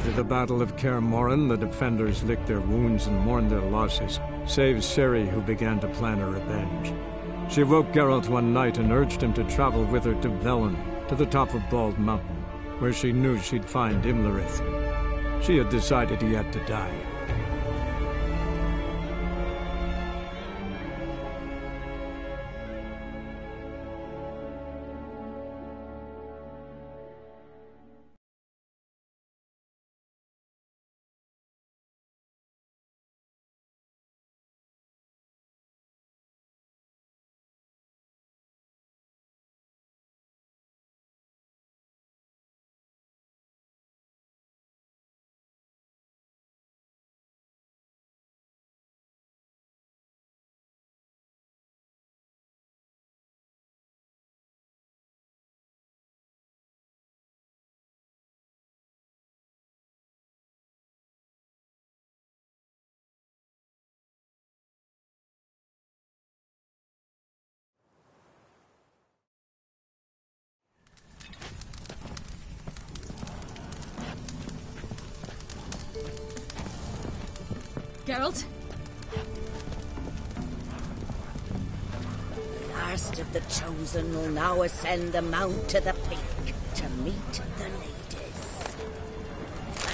After the Battle of Kaer Morhen, the defenders licked their wounds and mourned their losses, save Ciri, who began to plan a revenge. She woke Geralt one night and urged him to travel with her to Velen, to the top of Bald Mountain, where she knew she'd find Imlerith. She had decided he had to die. Geralt? The last of the Chosen will now ascend the Mount to the Peak to meet the ladies.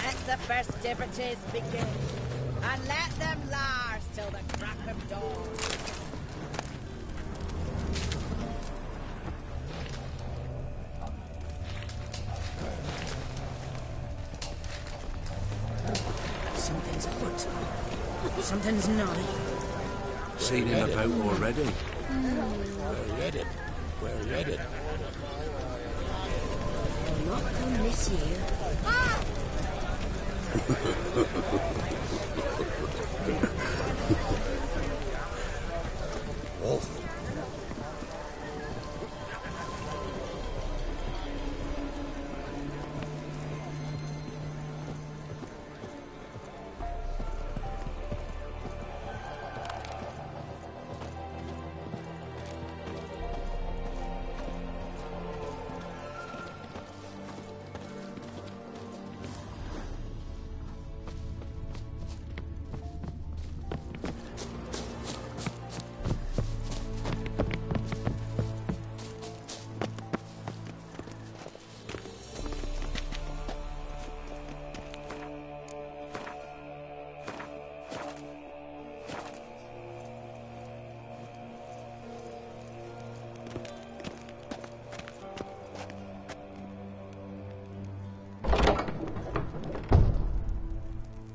Let the festivities begin, and let them last till the crack of dawn. Something's afoot. Something's nigh. Seen him about already? We're headed. We're headed. They'll not come this year. Wolf.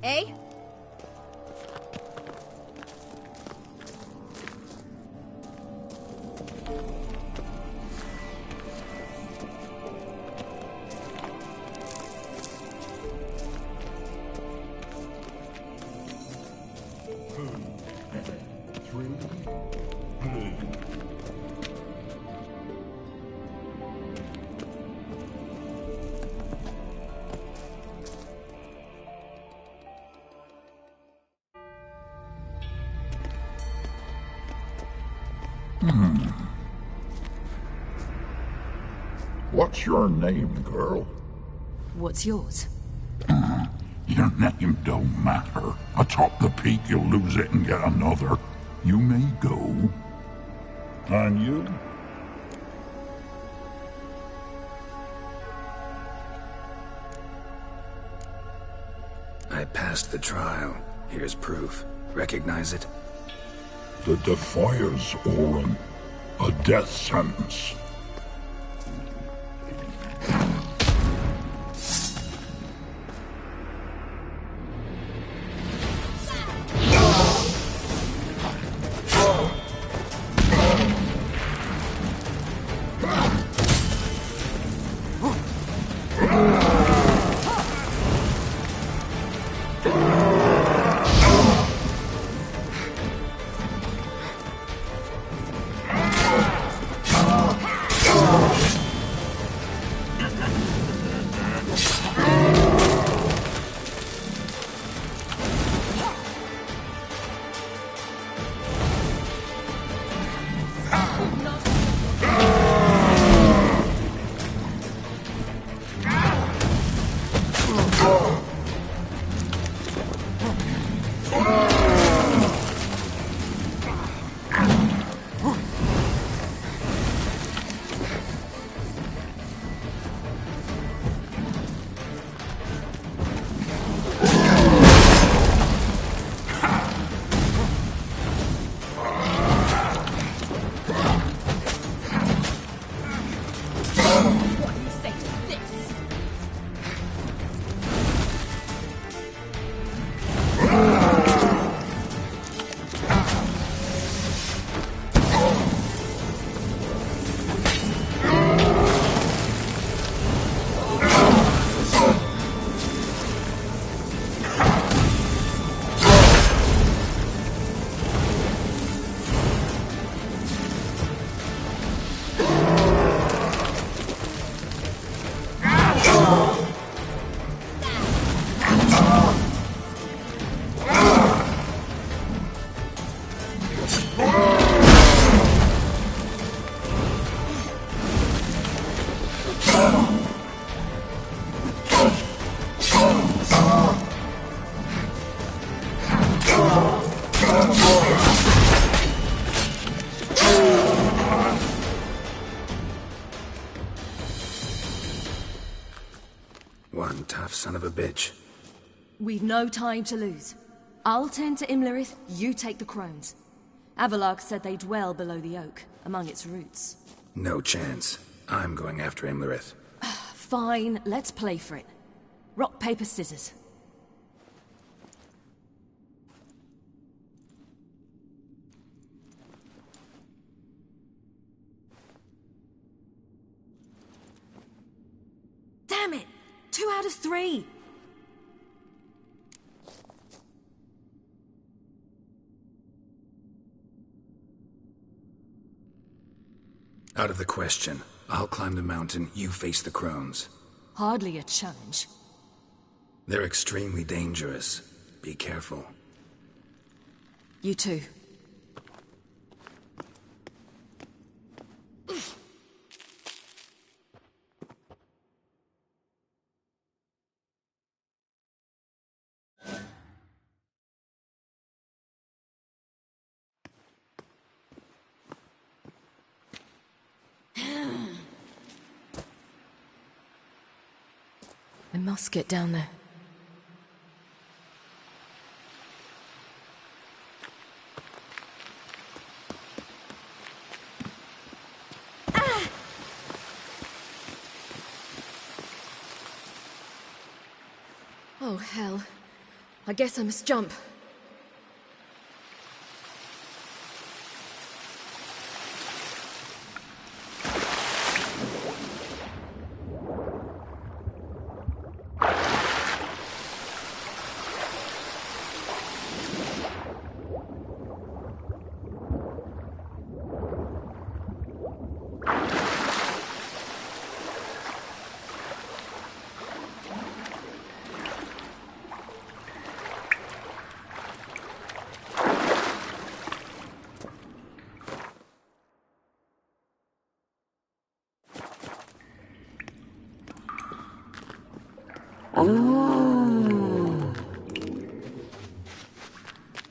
Eh? What's your name, girl? What's yours? Your name don't matter. Atop the peak, you'll lose it and get another. You may go. And you? I passed the trial. Here's proof. Recognize it? The Defiers, Orin. A death sentence. son of a bitch. We've no time to lose. I'll tend to Imlerith, you take the crones. Avalark said they dwell below the oak, among its roots. No chance. I'm going after Imlerith. Fine, let's play for it. Rock, paper, scissors. Damn it! 2 out of 3! Out of the question. I'll climb the mountain, you face the crones. Hardly a challenge. They're extremely dangerous. Be careful. You too. I must get down there. Oh, hell. I guess I must jump.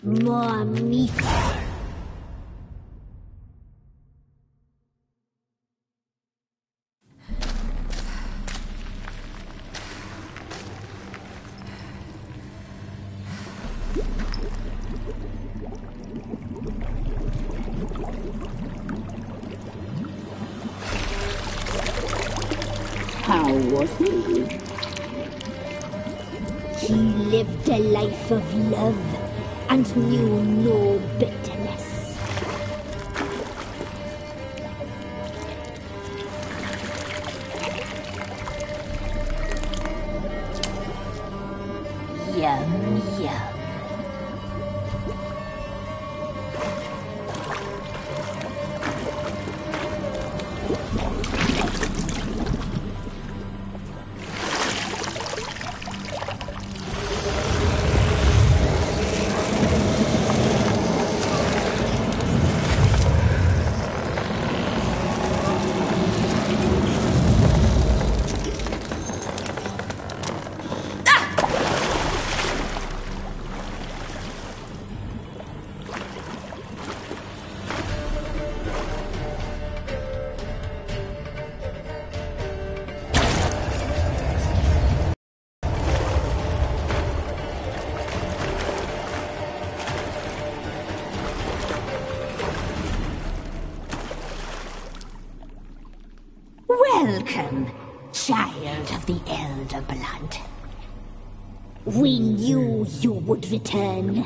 More meat. How was he? He lived a life of love and knew no bitterness. Yum, yum. Welcome, child of the Elder Blood. We knew you would return.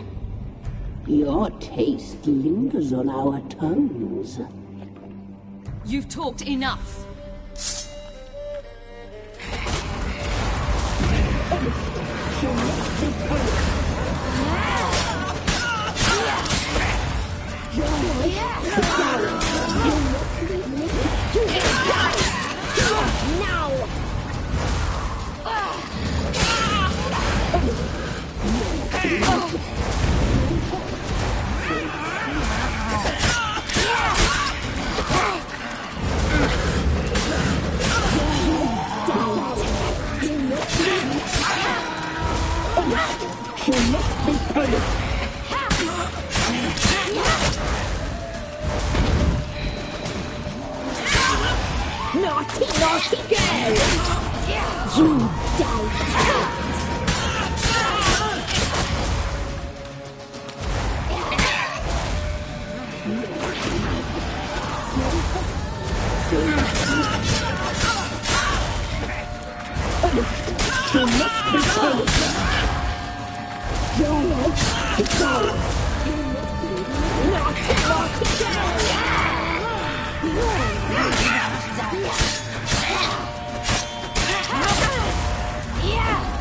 Your taste lingers on our tongues. You've talked enough. Naughty, naughty girl! You died! He must be killed. Geralt, go. Not you will die here now.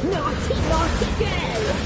Naughty, naughty girl!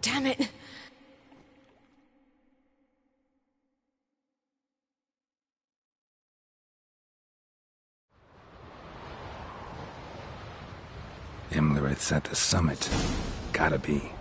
Damn it! Imlerith's at the summit. Gotta be.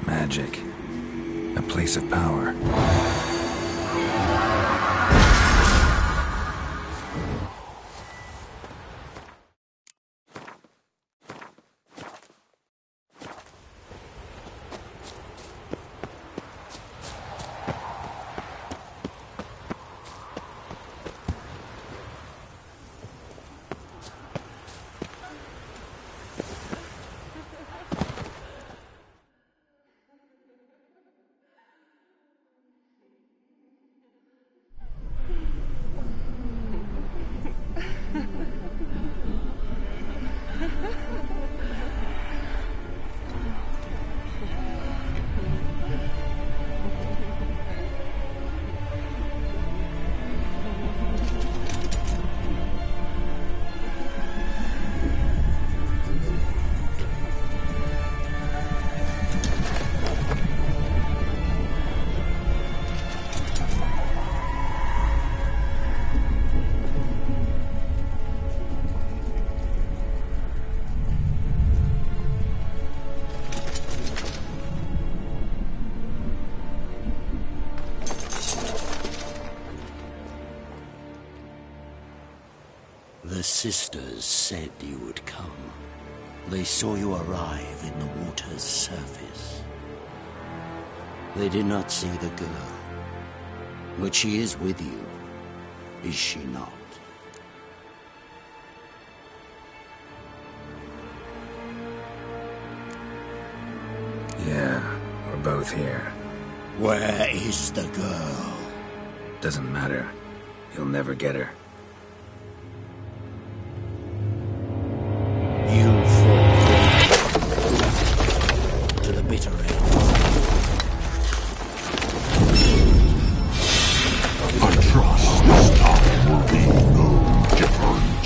Magic. place of power. The sisters said you would come. They saw you arrive in the water's surface. They did not see the girl. But she is with you, is she not? Yeah, we're both here. Where is the girl? Doesn't matter. You'll never get her. You fall to the bitter end. I trust this time will be no different.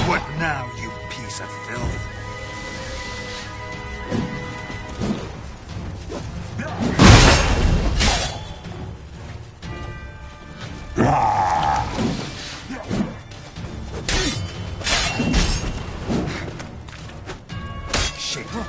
What now, you piece of filth? Shaper?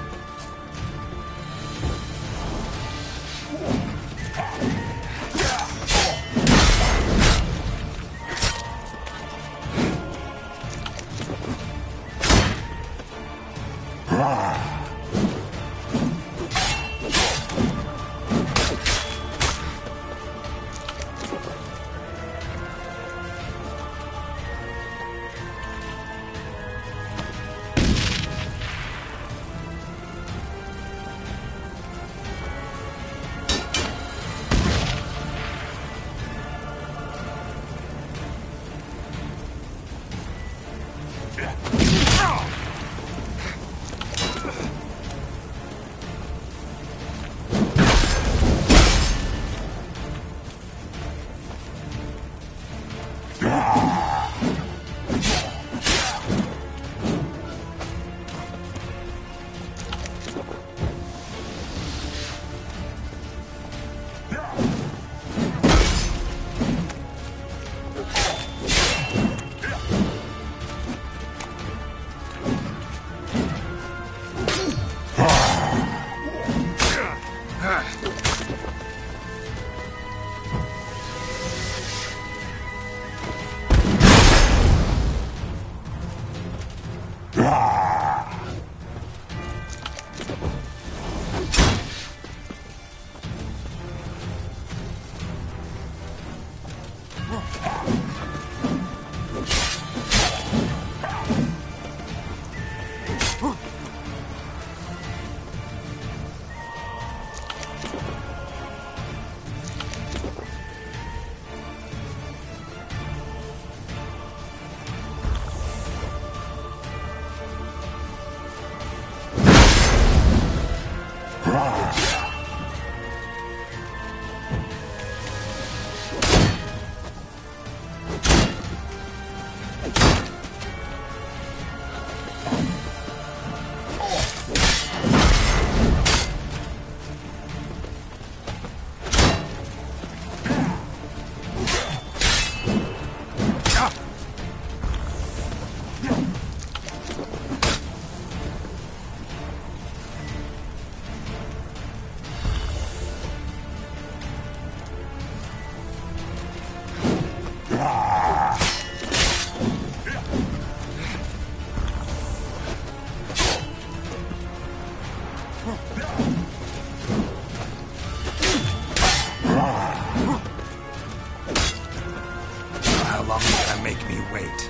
me wait.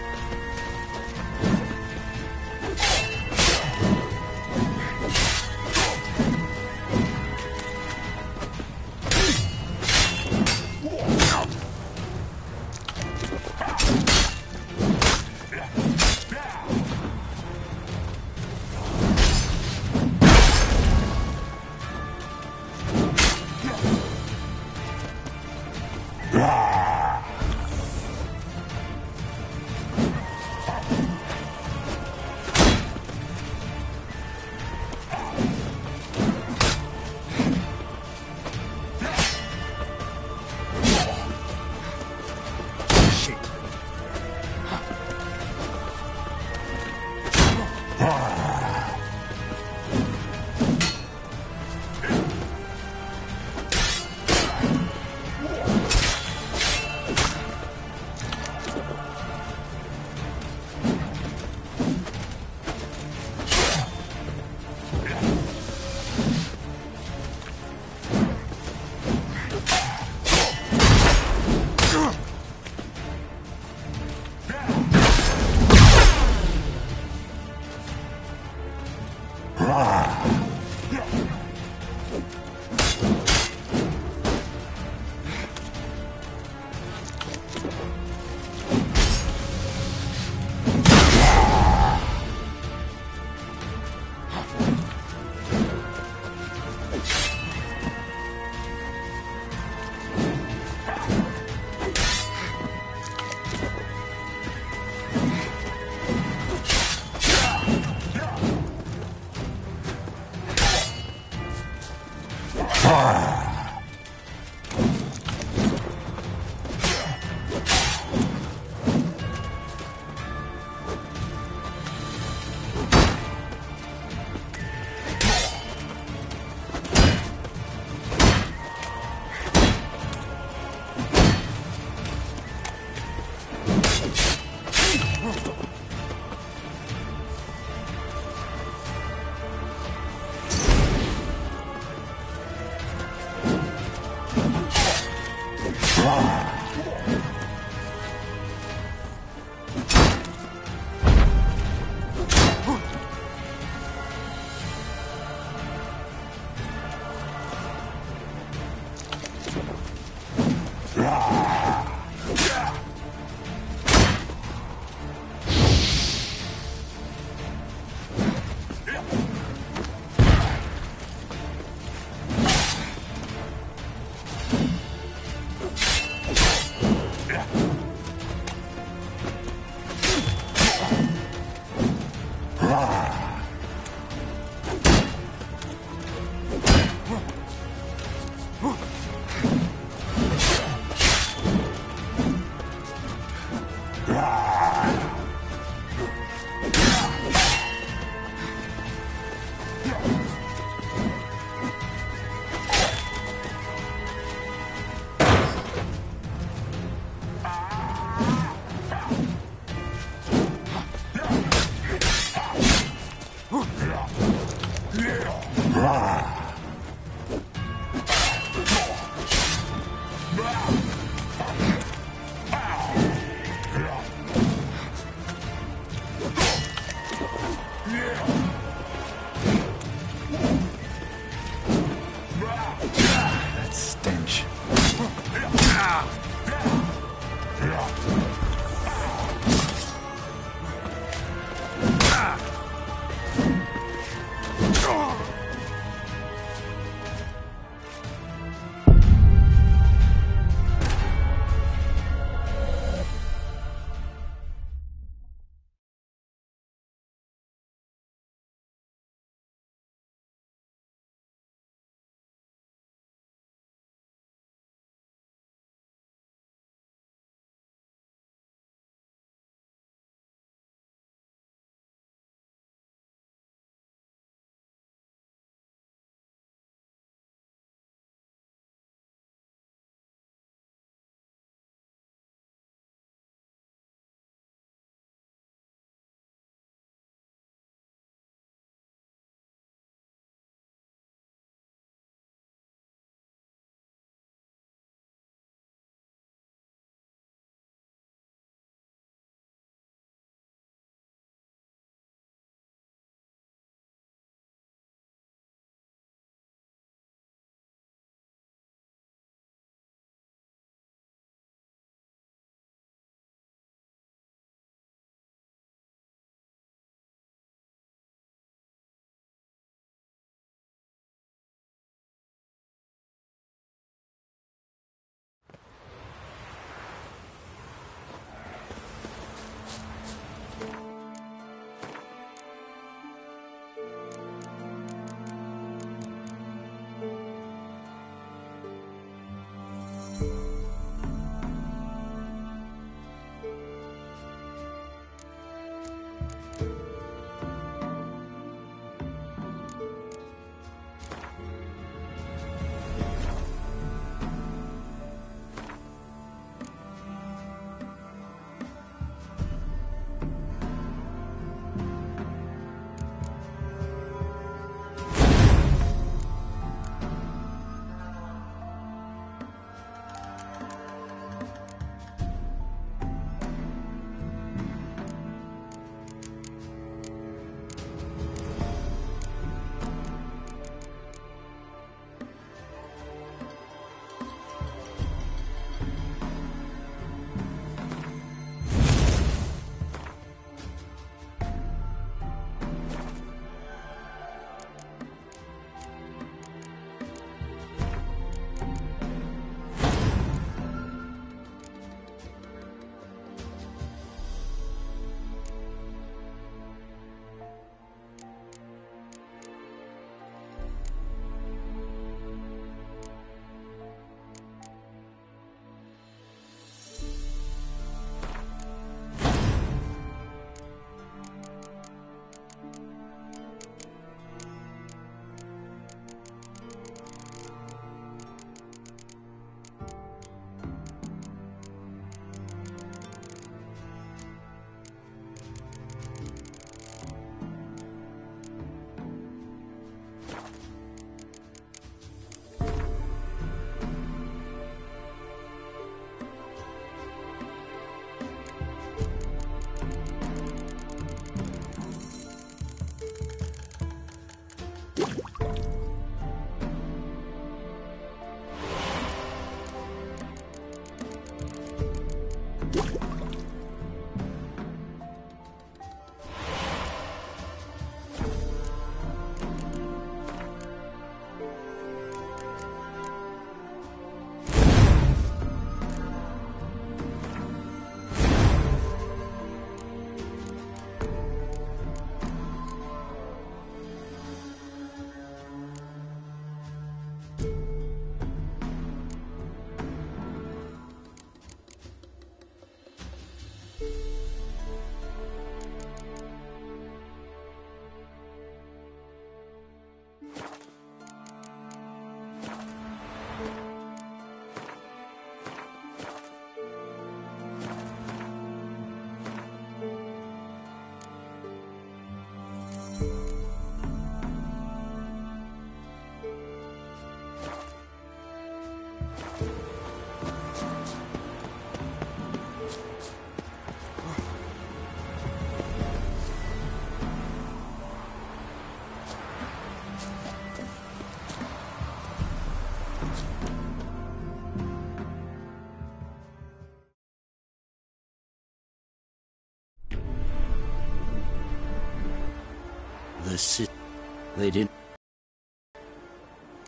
They didn't...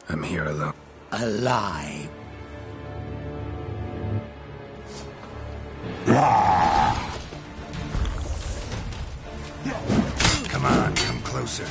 I'm here alone. Alive. Come on, come closer.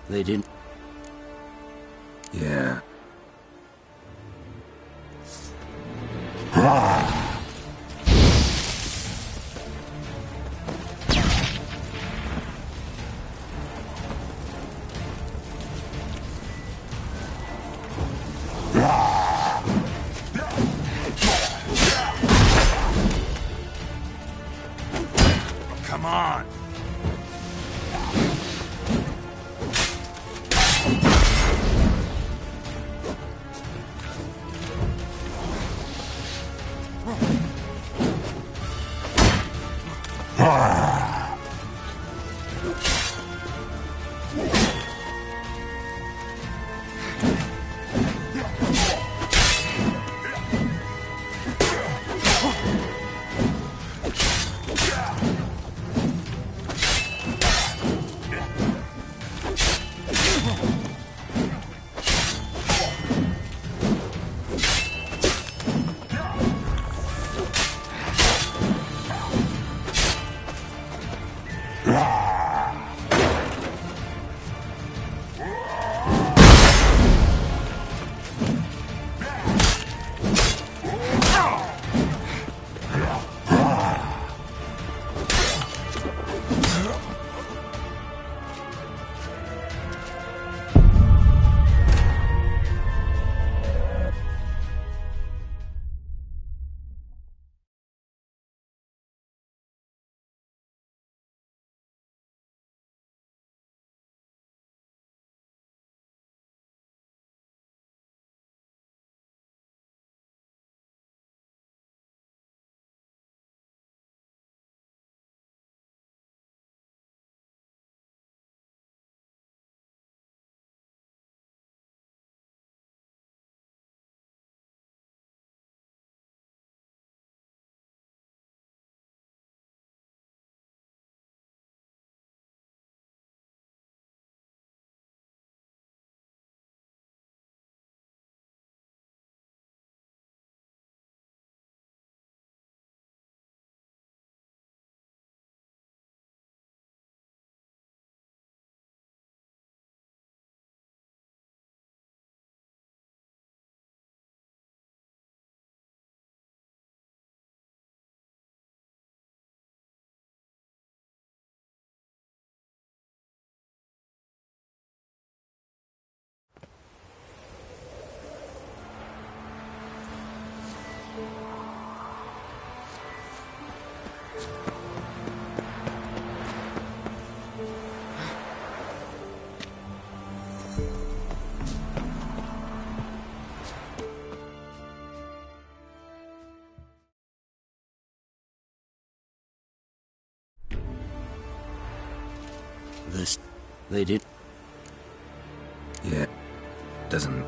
They didn't... Yeah. Come on! This... They did... Yeah. Doesn't...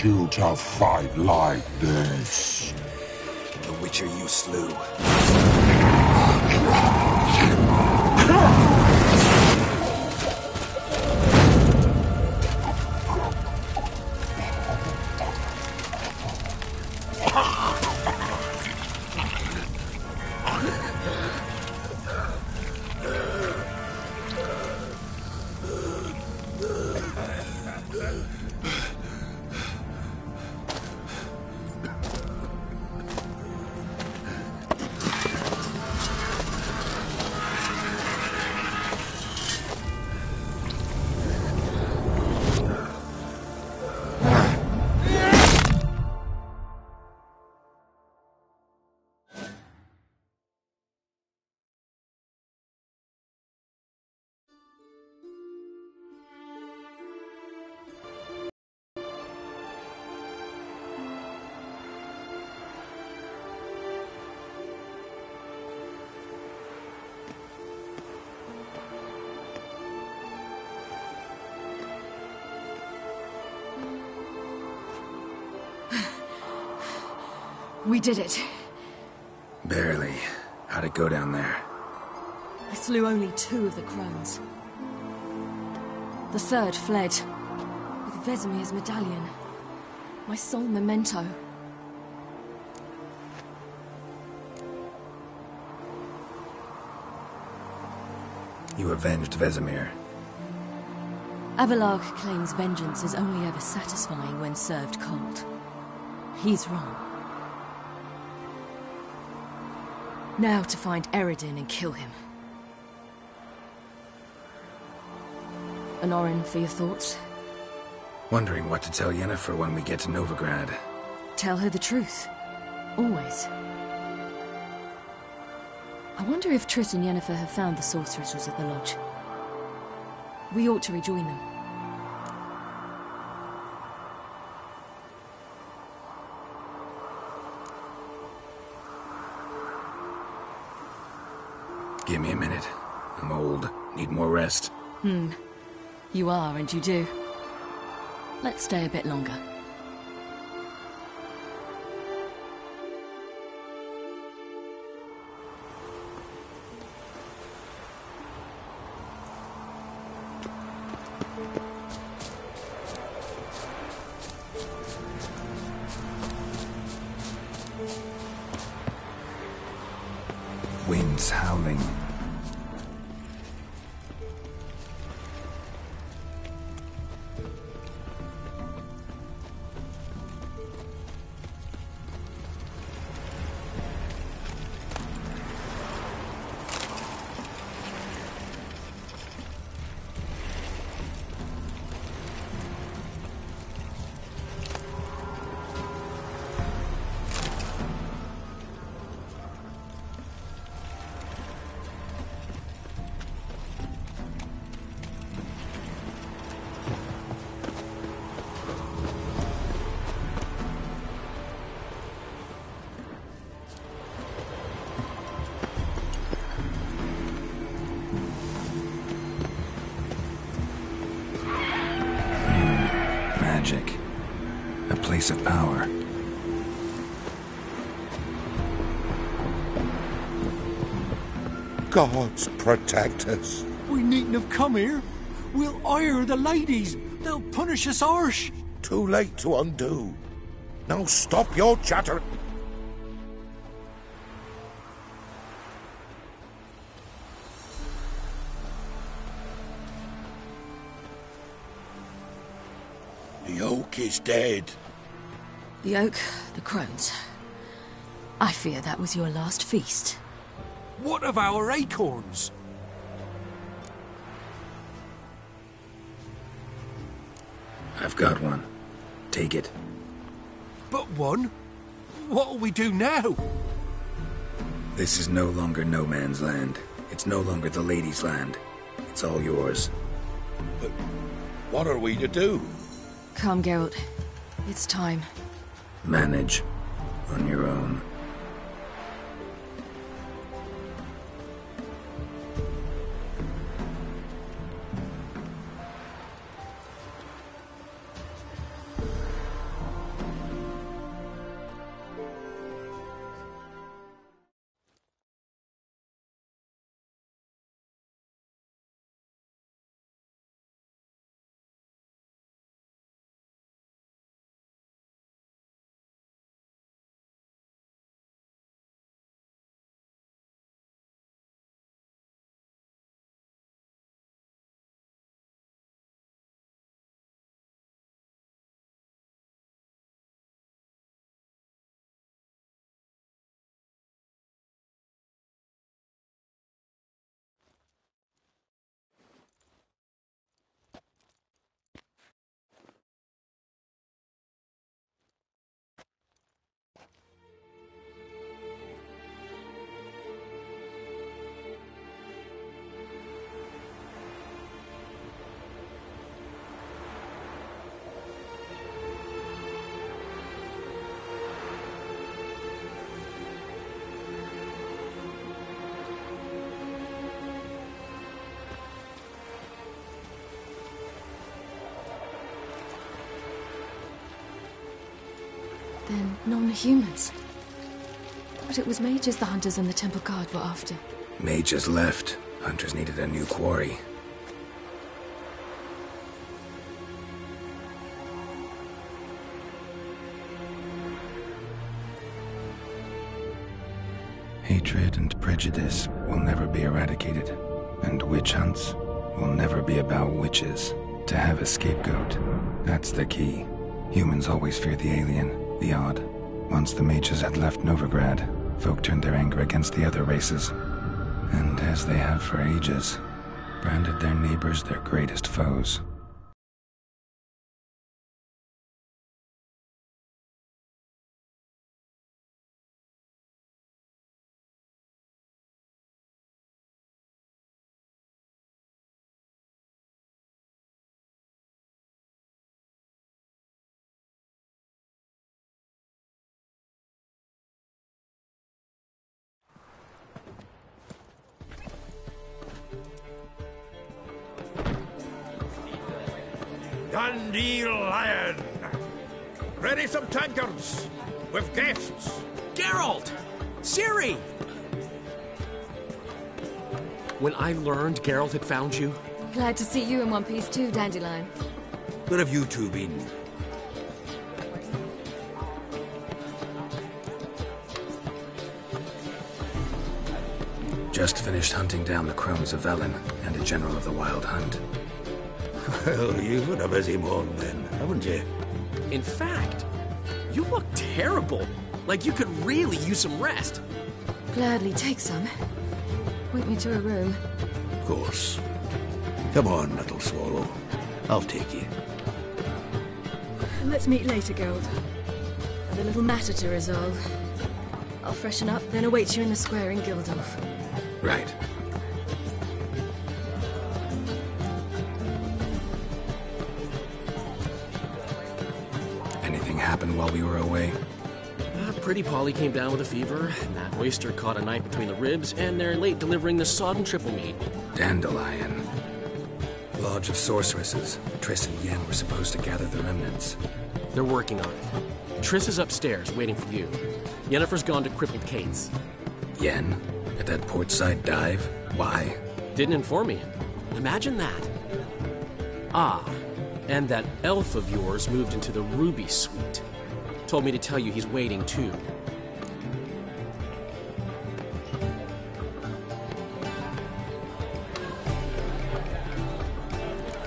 You to fight like this? The Witcher you slew. We did it. Barely. How'd it go down there? I slew only 2 of the crones. The third fled, with Vesemir's medallion. My sole memento. You avenged Vesemir. Avelarch claims vengeance is only ever satisfying when served cold. He's wrong. Now to find Eredin and kill him. Honorin, for your thoughts? Wondering what to tell Yennefer when we get to Novigrad. Tell her the truth. Always. I wonder if Triss and Yennefer have found the sorceresses at the lodge. We ought to rejoin them. Give me a minute. I'm old. Need more rest. You are, and you do. Let's stay a bit longer. Winds howling. Magic. A place of power. Gods protect us. We needn't have come here. We'll ire the ladies. They'll punish us harsh. Too late to undo. Now stop your chatter. The oak is dead. The oak, the crones. I fear that was your last feast. What of our acorns? I've got one. Take it. But one? What'll we do now? This is no longer no man's land. It's no longer the lady's land. It's all yours. But what are we to do? Come, Geralt. It's time. Manage. On your own. Then non-humans. But it was mages the hunters and the temple guard were after. Mages left. Hunters needed a new quarry. Hatred and prejudice will never be eradicated. And witch hunts will never be about witches. To have a scapegoat, that's the key. Humans always fear the alien, the odd. Once the mages had left Novigrad, folk turned their anger against the other races. And as they have for ages, branded their neighbors their greatest foes. Dandelion! Ready some tankards! With guests! Geralt! Ciri! When I learned Geralt had found you... Glad to see you in one piece too, Dandelion. Where have you two been? Just finished hunting down the crones of Velen and a general of the Wild Hunt. Well, you've had a busy morning then, haven't you? In fact, you look terrible. Like you could really use some rest. Gladly take some. Point me to a room. Of course. Come on, little swallow. I'll take you. Let's meet later, Geralt. I've a little matter to resolve. I'll freshen up, then await you in the square in Gildorf. Right. Anything happened while we were away? Pretty Polly came down with a fever, Matt Oyster caught a knife between the ribs, and they're late delivering the sodden triple meat. Dandelion. Lodge of Sorceresses. Triss and Yen were supposed to gather the remnants. They're working on it. Triss is upstairs, waiting for you. Yennefer's gone to Crippled Kate's. Yen? At that portside dive? Why? Didn't inform me. Imagine that. Ah, and that elf of yours moved into the Ruby Suite. Told me to tell you he's waiting, too.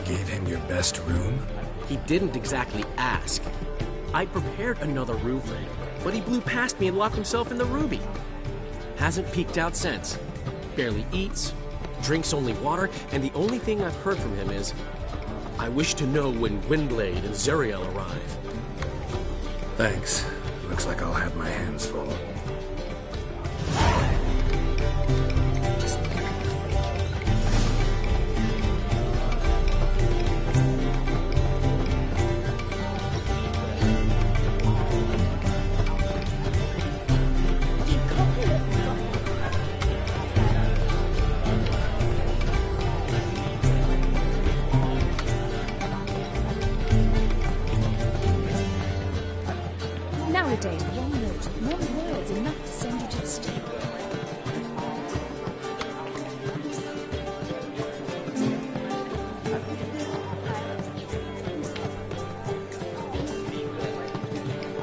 Gave him your best room? He didn't exactly ask. I prepared another room for him, but he blew past me and locked himself in the Ruby. Hasn't peeked out since. Barely eats, drinks only water, and the only thing I've heard from him is, I wish to know when Gwynblade and Zariel arrive. Thanks. Looks like I'll have my hands full. Nowadays, one note, one word's enough to send you to the stake.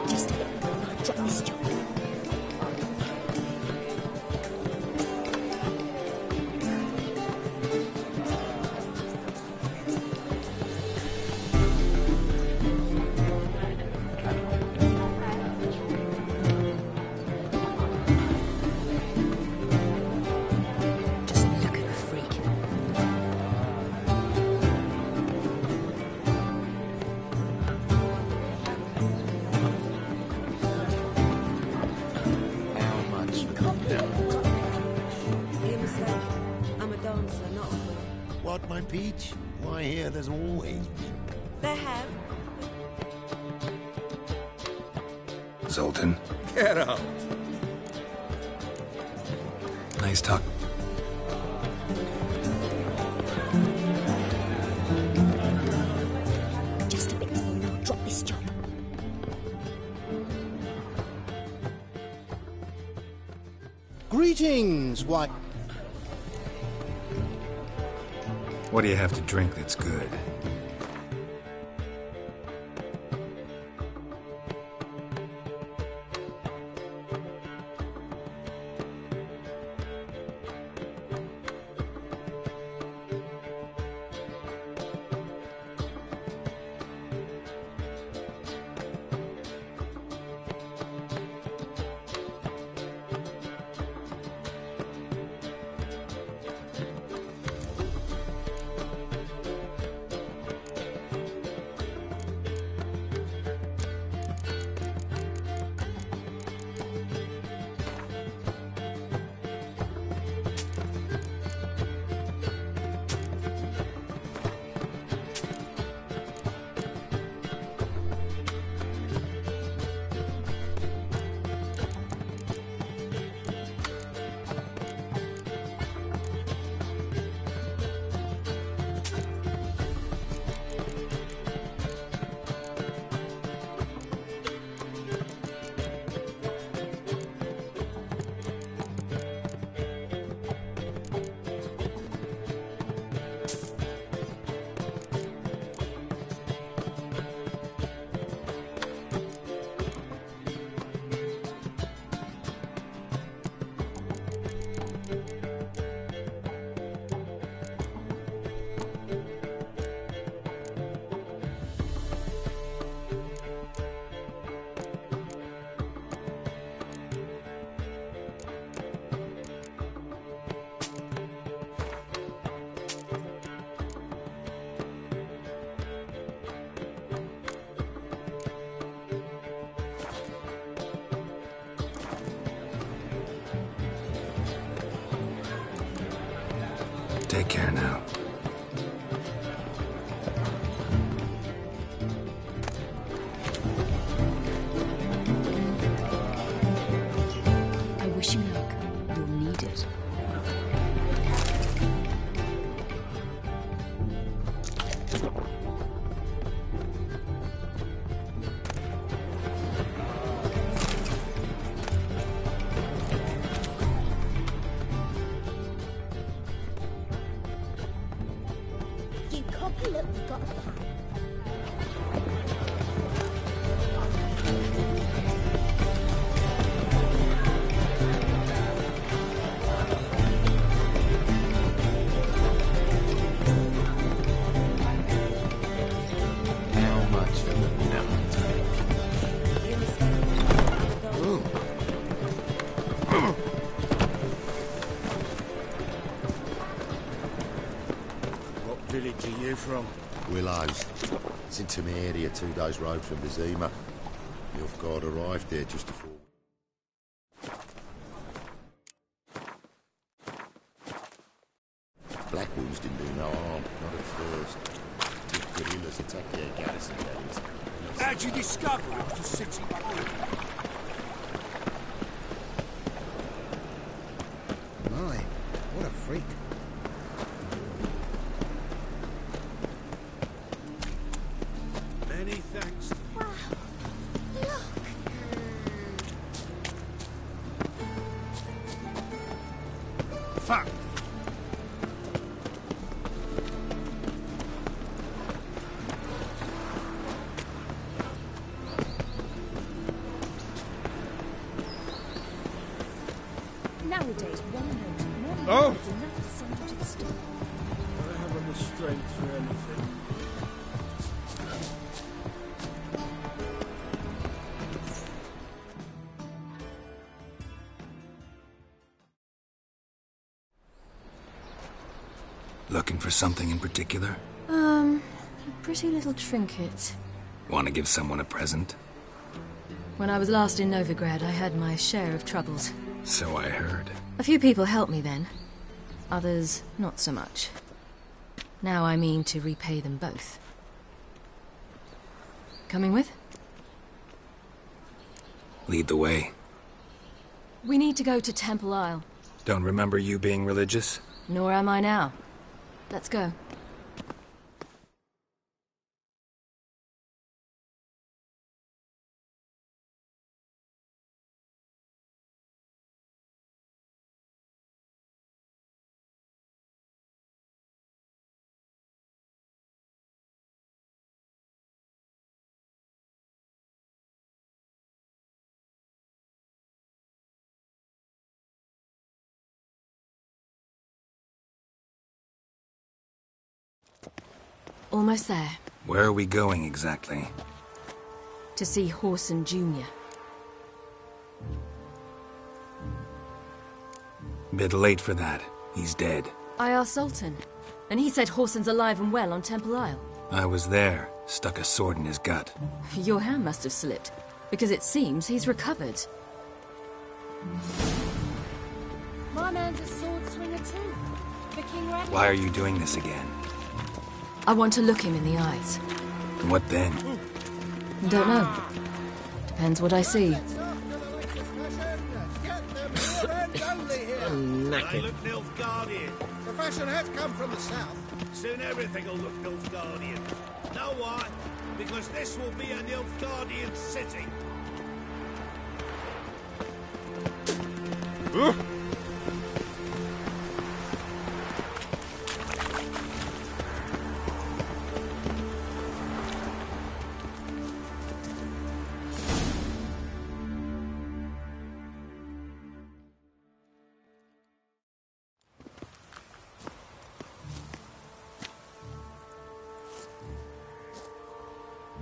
Just a bit. Drop this job. What, my peach? Why, here there's always been. They have. Zoltan. Get out! Nice talk. Just a bit more and I'll drop this job. Greetings, what? What do you have to drink that's good? Take care now. I wish you luck. You'll need it. You copy, look, we've got a plan. How much for the nut? What village are you from? Willows. It's in Temeria, 2 days' road from Vizima. The Nilfgaard arrived there just before. Black Wolves didn't do no harm, not at first. Took guerrillas attacked their garrison, that is. How'd you discover it was a city behind? My, what a freak. Many thanks. Wow. Look. Fuck. Nowadays, one note, Oh! is enough to send you to the store. I haven't the strength for anything. Looking for something in particular? A pretty little trinket. Want to give someone a present? When I was last in Novigrad, I had my share of troubles. So I heard. A few people helped me then. Others, not so much. Now I mean to repay them both. Coming with? Lead the way. We need to go to Temple Isle. Don't remember you being religious? Nor am I now. Let's go. Almost there. Where are we going exactly? To see Horson Jr. Bit late for that. He's dead. I asked Sultan, and he said Horson's alive and well on Temple Isle. I was there. Stuck a sword in his gut. Your hand must have slipped, because it seems he's recovered. My man's a sword swinger too. The King Ragnar. Why are you doing this again? I want to look him in the eyes. What then? Don't know. Depends what I see. I'm I knackered. look Nilfgaardian. The fashion has come from the south. Soon everything will look Nilfgaardian. Know why? Because this will be a Nilfgaardian city.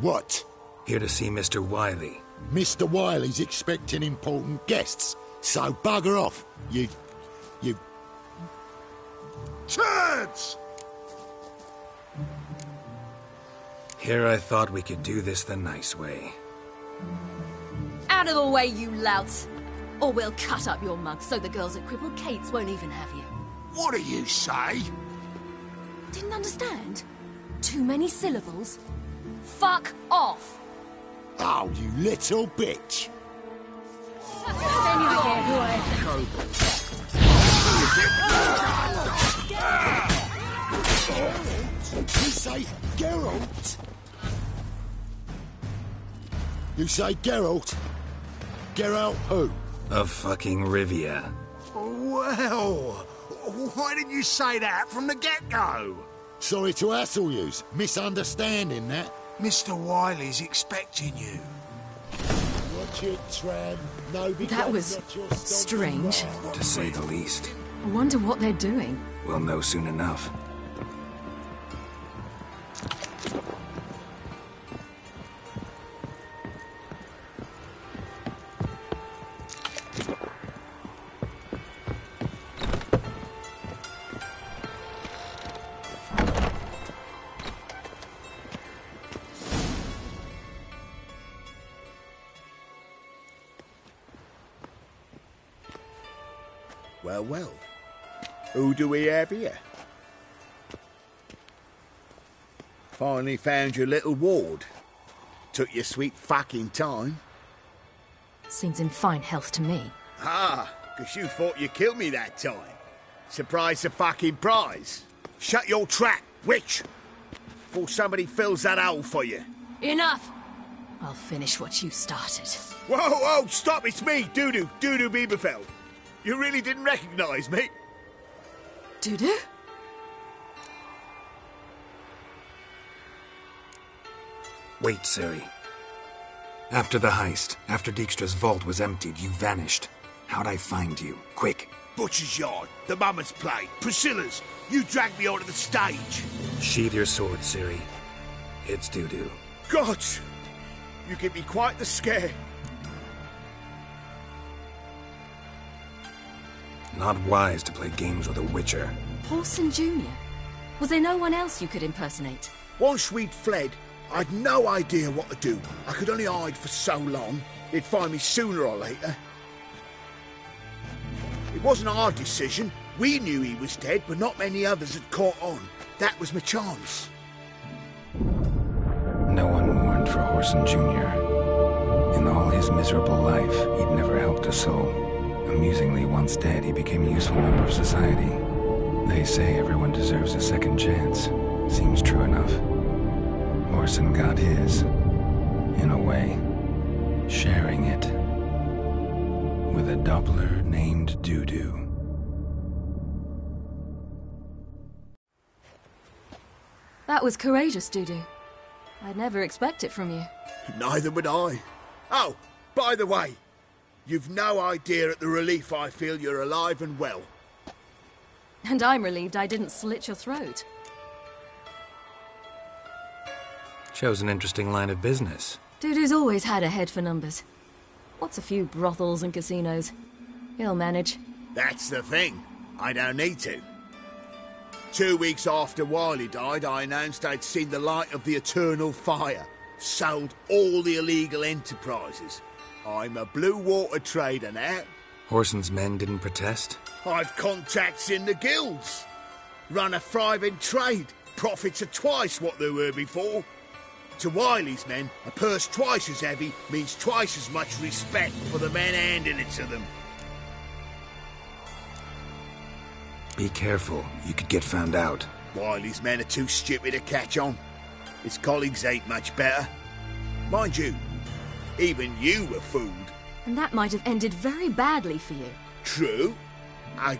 What? Here to see Mr. Wiley. Mr. Wiley's expecting important guests, so bugger off, you... Turds! Here I thought we could do this the nice way. Out of the way, you louts! Or we'll cut up your mugs so the girls at Crippled Kate's won't even have you. What do you say? Didn't understand? Too many syllables? Fuck off! Oh, you little bitch! You say Geralt? You say Geralt? Geralt who? Of fucking Rivia. Well, why didn't you say that from the get-go? Sorry to hassle yous. Misunderstanding that. Mr. Wiley's expecting you. Watch it, Tram. Nobody That was strange. To say the least. I wonder what they're doing. We'll know soon enough. Well, well. Who do we have here? Finally found your little ward. Took your sweet fucking time. Seems in fine health to me. Ah, 'cause you thought you killed me that time. Surprise the fucking prize. Shut your trap, witch! Before somebody fills that hole for you. Enough! I'll finish what you started. Whoa, whoa, stop, it's me, Dudu Bieberfeld. You really didn't recognize me? Dudu? Wait, Ciri. After the heist, after Dijkstra's vault was emptied, you vanished. How'd I find you? Quick. Butcher's Yard, the Mama's Play, Priscilla's. You dragged me onto the stage. Sheathe your sword, Ciri. It's Dudu. God! You give me quite the scare. Not wise to play games with a Witcher. Whoreson Jr.? Was there no one else you could impersonate? Once we'd fled, I'd no idea what to do. I could only hide for so long. He'd find me sooner or later. It wasn't our decision. We knew he was dead, but not many others had caught on. That was my chance. No one mourned for Whoreson Jr. In all his miserable life, he'd never helped a soul. Amusingly, once dead, he became a useful member of society. They say everyone deserves a second chance. Seems true enough. Whoreson got his, in a way, sharing it with a Doppler named Dudu. That was courageous, Dudu. I'd never expect it from you. Neither would I. Oh, by the way, you've no idea at the relief I feel you're alive and well. And I'm relieved I didn't slit your throat. Chose an interesting line of business. Dudu's always had a head for numbers. What's a few brothels and casinos? He'll manage. That's the thing. I don't need to. 2 weeks after Wiley died, I announced I'd seen the light of the eternal fire. Sold all the illegal enterprises. I'm a blue water trader now. Whoreson's men didn't protest? I've contacts in the guilds. Run a thriving trade. Profits are twice what they were before. To Wiley's men, a purse twice as heavy means twice as much respect for the men handing it to them. Be careful, you could get found out. Wiley's men are too stupid to catch on. His colleagues ain't much better. Mind you, even you were fooled. And that might have ended very badly for you. True. I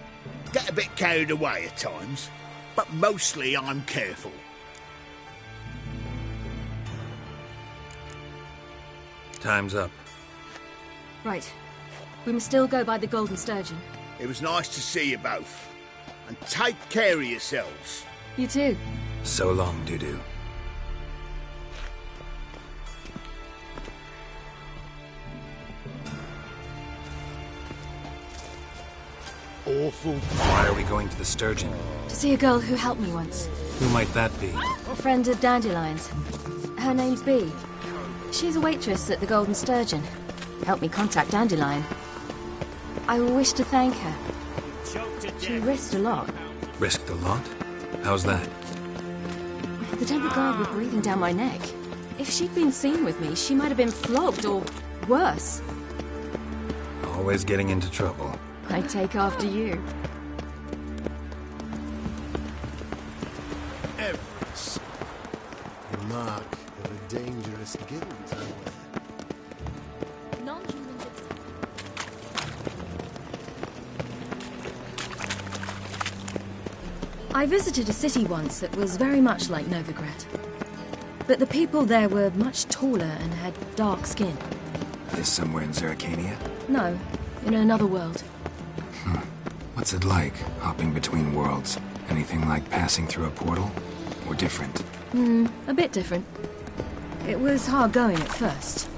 get a bit carried away at times, but mostly I'm careful. Time's up. Right. We must still go by the Golden Sturgeon. It was nice to see you both. And take care of yourselves. You too. So long, Dudu. Awful. Why are we going to the Sturgeon? To see a girl who helped me once. Who might that be? A friend of Dandelion's. Her name's Bee. She's a waitress at the Golden Sturgeon. Helped me contact Dandelion. I wish to thank her. She risked a lot. Risked a lot? How's that? The Temple Guard were breathing down my neck. If she'd been seen with me, she might have been flogged or worse. Always getting into trouble. I take after you. Everest. The mark of a dangerous guild, Non-humans. I visited a city once that was very much like Novigrad. But the people there were much taller and had dark skin. This somewhere in Zerrikania? No, in another world. What's it like, hopping between worlds? Anything like passing through a portal? Or different? A bit different. It was hard going at first.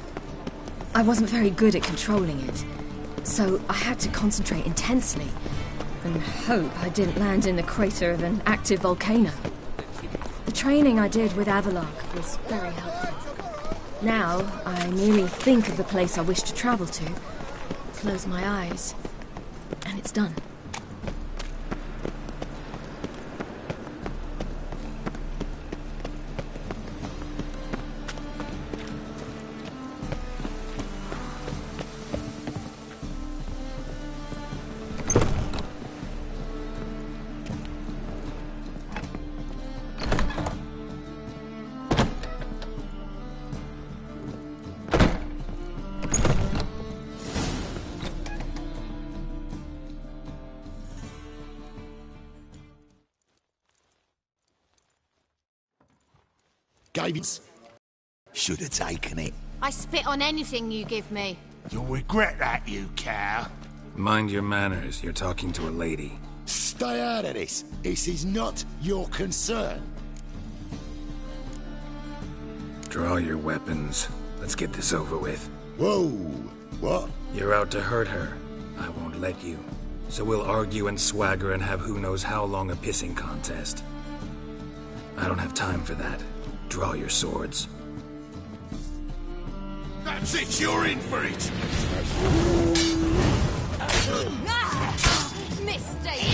I wasn't very good at controlling it, so I had to concentrate intensely and hope I didn't land in the crater of an active volcano. The training I did with Avalark was very helpful. Now, I merely think of the place I wish to travel to, close my eyes, and it's done. Should have taken it. I spit on anything you give me. You'll regret that, you cow. Mind your manners, you're talking to a lady. Stay out of this. This is not your concern. Draw your weapons. Let's get this over with. Whoa! What? You're out to hurt her. I won't let you. So we'll argue and swagger and have who knows how long a pissing contest. I don't have time for that. Draw your swords. That's it, you're in for it! Mistake!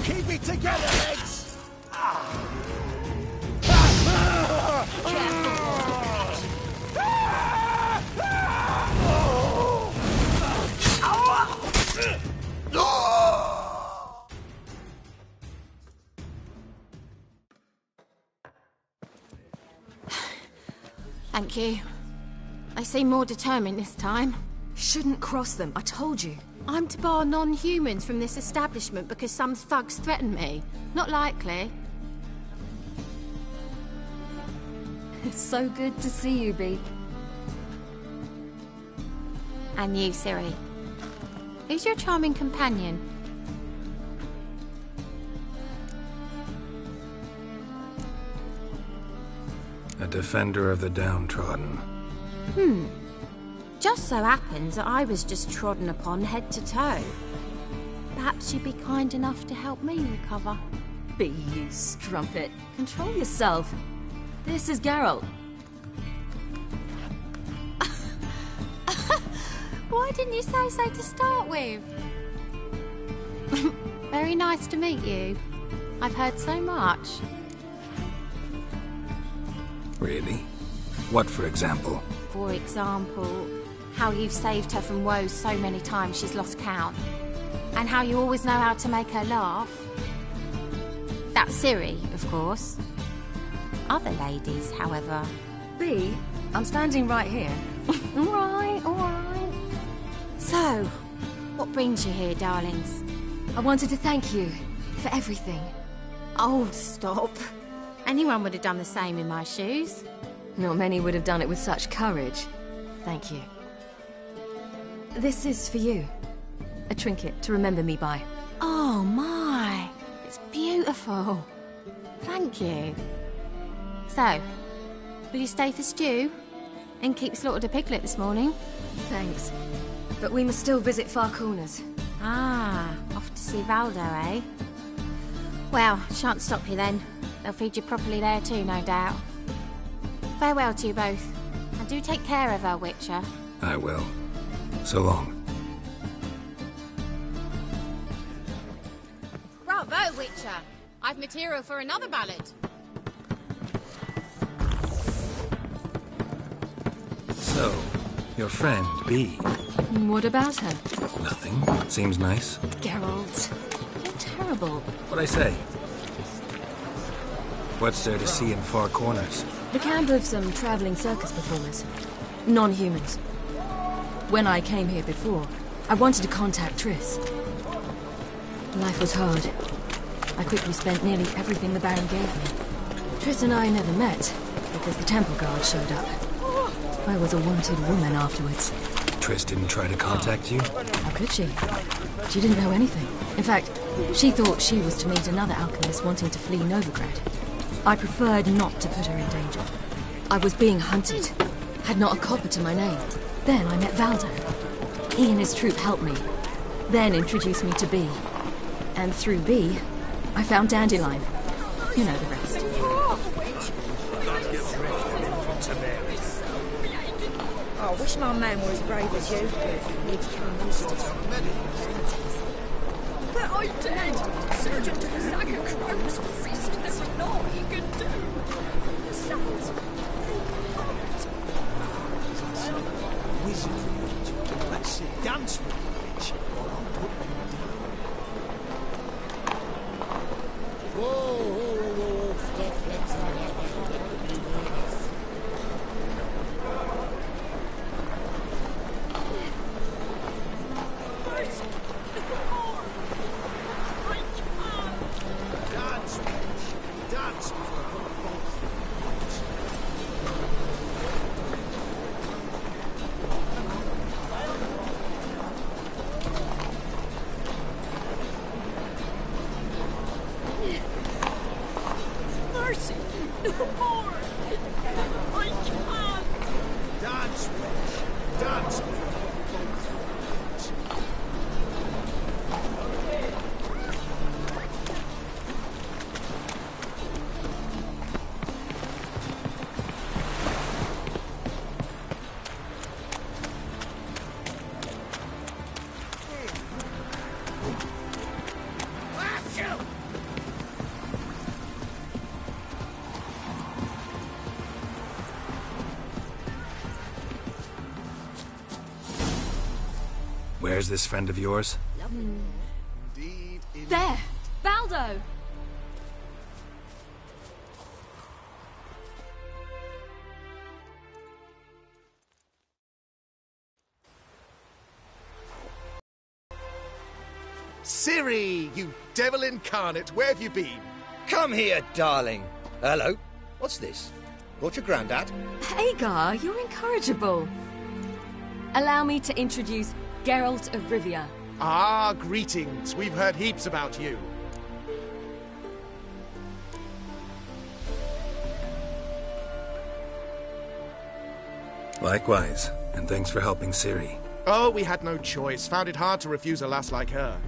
Keep it together, legs! Thank you. I seem more determined this time. Shouldn't cross them, I told you. I'm to bar non-humans from this establishment because some thugs threaten me. Not likely. It's so good to see you, Bee. And you, Ciri. Who's your charming companion? A defender of the downtrodden. Just so happens that I was just trodden upon head to toe. Perhaps you'd be kind enough to help me recover. Bee, you strumpet. Control yourself. This is Geralt. Why didn't you say so to start with? Very nice to meet you. I've heard so much. Really? What, for example? For example, how you've saved her from woes so many times she's lost count. And how you always know how to make her laugh. That's Ciri, of course. Other ladies, however... Bee, I'm standing right here. All right. So, what brings you here, darlings? I wanted to thank you for everything. Oh, stop. Anyone would have done the same in my shoes. Not many would have done it with such courage. Thank you. This is for you. A trinket to remember me by. Oh, my. It's beautiful. Thank you. So, will you stay for stew? Innkeep slaughtered a piglet this morning. Thanks. But we must still visit Far Corners. Ah, off to see Valdo, eh? Well, shan't stop you then. They'll feed you properly there too, no doubt. Farewell to you both. And do take care of her, Witcher. I will. So long. Bravo, Witcher! I've material for another ballad. So, your friend, Bee. What about her? Nothing. Seems nice. Geralt, you're terrible. What'd I say? What's there to see in Far Corners? The camp of some travelling circus performers. Non-humans. When I came here before, I wanted to contact Triss. Life was hard. I quickly spent nearly everything the Baron gave me. Triss and I never met, because the temple guard showed up. I was a wanted woman afterwards. Triss didn't try to contact you? How could she? She didn't know anything. In fact, she thought she was to meet another alchemist wanting to flee Novigrad. I preferred not to put her in danger. I was being hunted. Had not a copper to my name. Then I met Valdo. He and his troop helped me. Then introduced me to Bee. And through Bee, I found Dandelion. You know the rest. I wish my man were as brave as you. But I'm dead! Surgeon took a sack of crows for feast. There's naught he can do. The sounds. Wizardry. Let's dance with the witch, or I'll put you down. Whoa, step flexible. Where's this friend of yours? There! Valdo! Ciri, you devil incarnate, where have you been? Come here, darling. Hello. What's this? Brought your granddad? Hagar, you're incorrigible. Allow me to introduce Geralt of Rivia. Ah, greetings. We've heard heaps about you. Likewise, and thanks for helping Ciri. Oh, we had no choice. Found it hard to refuse a lass like her.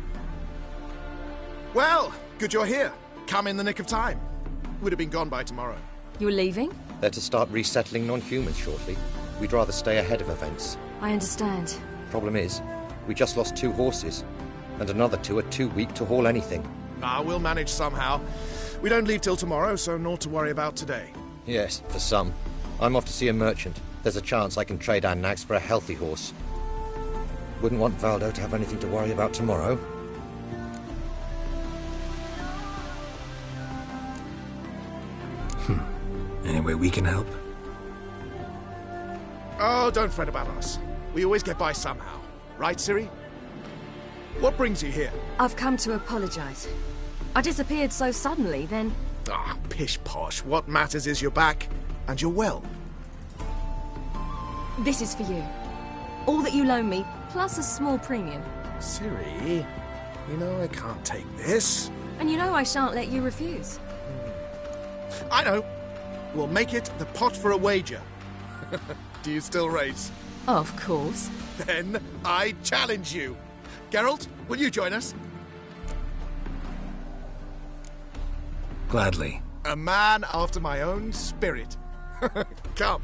Well, good you're here. Come in the nick of time. Would have been gone by tomorrow. You're leaving? They're to start resettling non-humans shortly. We'd rather stay ahead of events. I understand. Problem is, we just lost 2 horses, and another 2 are too weak to haul anything. Ah, we'll manage somehow. We don't leave till tomorrow, so naught to worry about today. Yes, for some. I'm off to see a merchant. There's a chance I can trade our nags for a healthy horse. Wouldn't want Valdo to have anything to worry about tomorrow. Any way we can help? Oh, don't fret about us. We always get by somehow. Right, Ciri? What brings you here? I've come to apologize. I disappeared so suddenly, then... Ah, pish-posh. What matters is you're back, and you're well. This is for you. All that you loan me, plus a small premium. Ciri, you know I can't take this. And you know I shan't let you refuse. I know. We'll make it the pot for a wager. Do you still race? Of course. Then I challenge you. Geralt, will you join us? Gladly. A man after my own spirit. Come.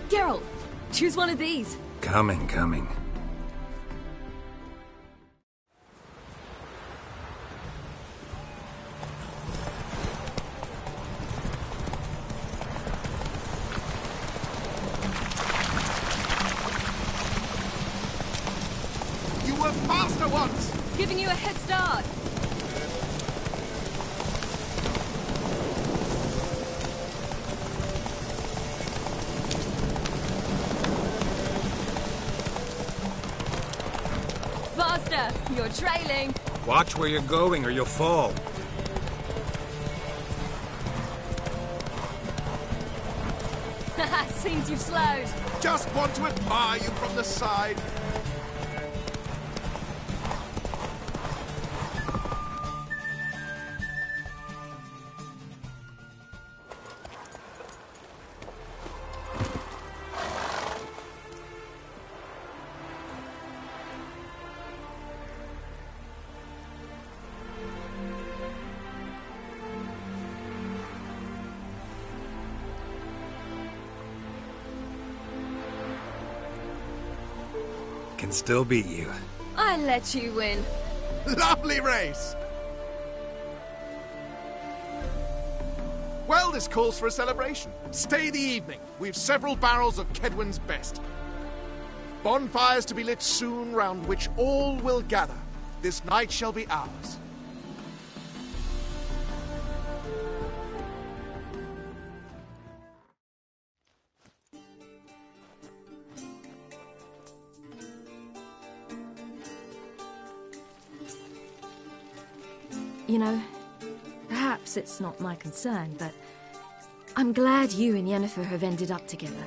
Geralt, choose one of these. Coming. You were faster once! Giving you a head start. Faster! You're trailing. Watch where you're going or you'll fall. Seems you've slowed. Just want to admire you from the side. Can still beat you. I let you win. Lovely race! Well, this calls for a celebration. Stay the evening. We've several barrels of Kedwen's best. Bonfires to be lit soon, round which all will gather. This night shall be ours. You know, perhaps it's not my concern, but I'm glad you and Yennefer have ended up together.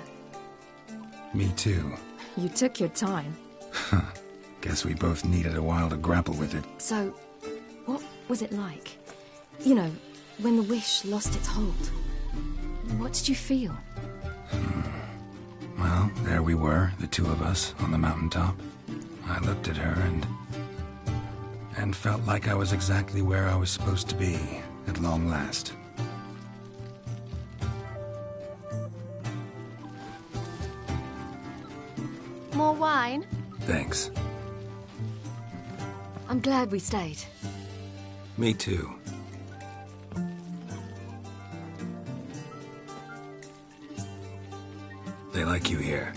Me too. You took your time. Guess we both needed a while to grapple with it. So, what was it like? You know, when the wish lost its hold. What did you feel? Well, there we were, the two of us, on the mountaintop. I looked at her and felt like I was exactly where I was supposed to be, at long last. More wine? Thanks. I'm glad we stayed. Me too. They like you here.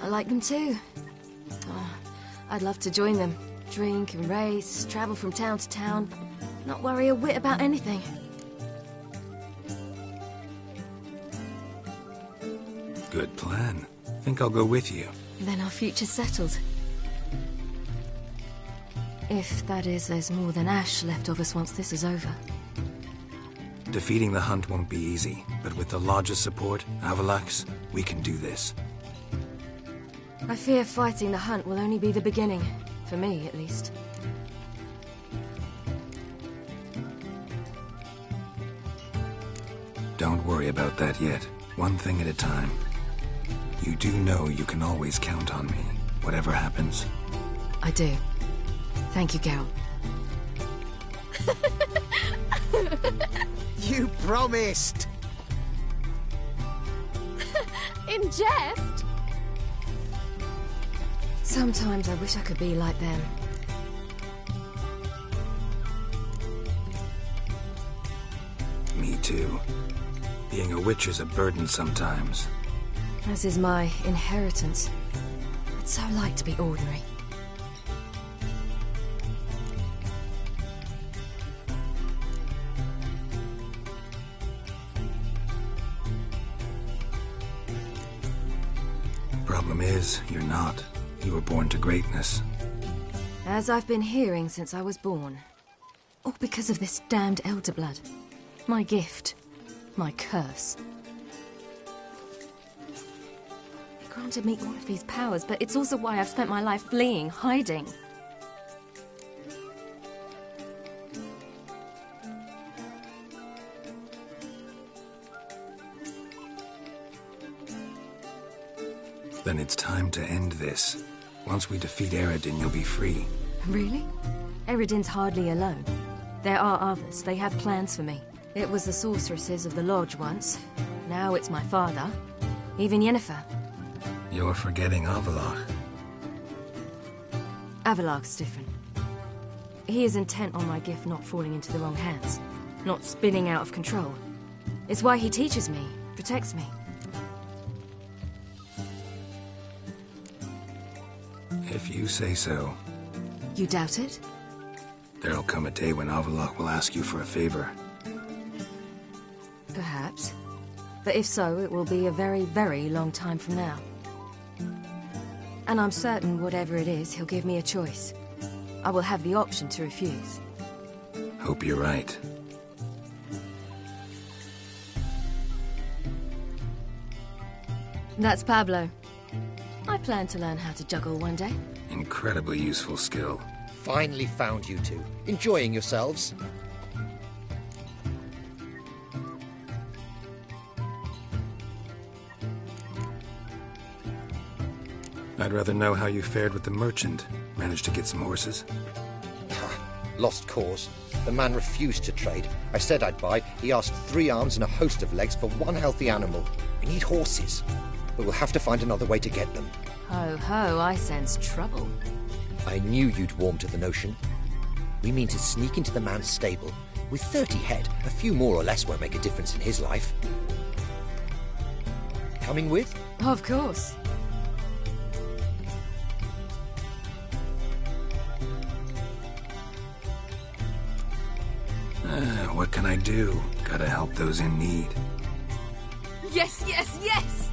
I like them too. Oh, I'd love to join them. Drink and race, travel from town to town. Not worry a whit about anything. Good plan. Think I'll go with you. Then our future's settled. If, that is, there's more than ash left of us once this is over. Defeating the hunt won't be easy, but with the Lodge's support, Avalax, we can do this. I fear fighting the hunt will only be the beginning. For me, at least. Don't worry about that yet. One thing at a time. You do know you can always count on me, whatever happens. I do. Thank you, Geralt. You promised! In jest? Sometimes I wish I could be like them. Me too. Being a witch is a burden sometimes. As is my inheritance. I'd so like to be ordinary. Problem is, you're not. You were born to greatness. As I've been hearing since I was born. All because of this damned Elder Blood. My gift. My curse. It granted me all of these powers, but it's also why I've spent my life fleeing, hiding. Then it's time to end this. Once we defeat Eredin, you'll be free. Really? Eredin's hardly alone. There are others. They have plans for me. It was the sorceresses of the Lodge once. Now it's my father. Even Yennefer. You're forgetting Avallac'h. Avallac'h's different. He is intent on my gift not falling into the wrong hands. Not spinning out of control. It's why he teaches me, protects me. If you say so. You doubt it? There'll come a day when Avallac'h will ask you for a favor. Perhaps. But if so, it will be a very, very long time from now. And I'm certain whatever it is, he'll give me a choice. I will have the option to refuse. Hope you're right. That's Pablo. I plan to learn how to juggle one day. Incredibly useful skill. Finally found you two. Enjoying yourselves? I'd rather know how you fared with the merchant. Managed to get some horses? Lost cause. The man refused to trade. I said I'd buy. He asked 3 arms and a host of legs for 1 healthy animal. We need horses. But we'll have to find another way to get them. Ho ho, I sense trouble. I knew you'd warm to the notion. We mean to sneak into the man's stable. With 30 head, a few more or less won't make a difference in his life. Coming with? Of course. What can I do? Gotta help those in need. Yes, yes, yes!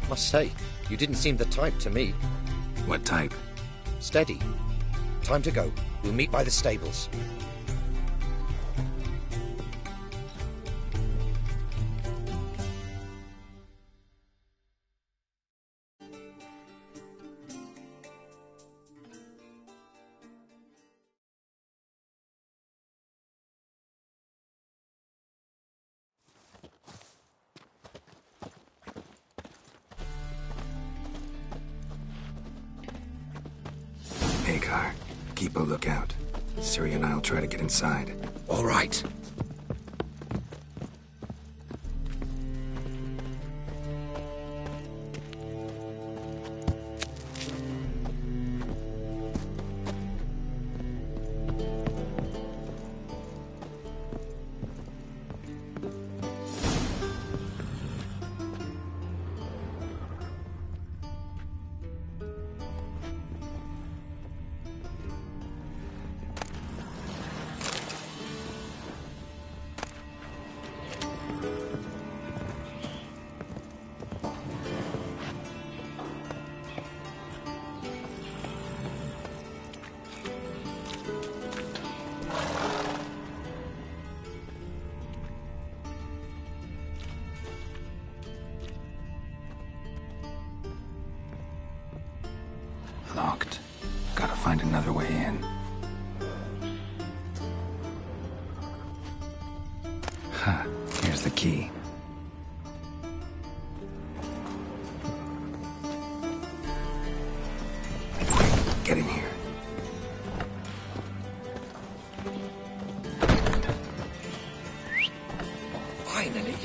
Must say, you didn't seem the type to me. What type? Steady. Time to go. We'll meet by the stables. Hagar, keep a lookout. Ciri and I'll try to get inside. All right. Locked. Gotta find another way in. Ha, here's the key. Quick, get in here. Finally.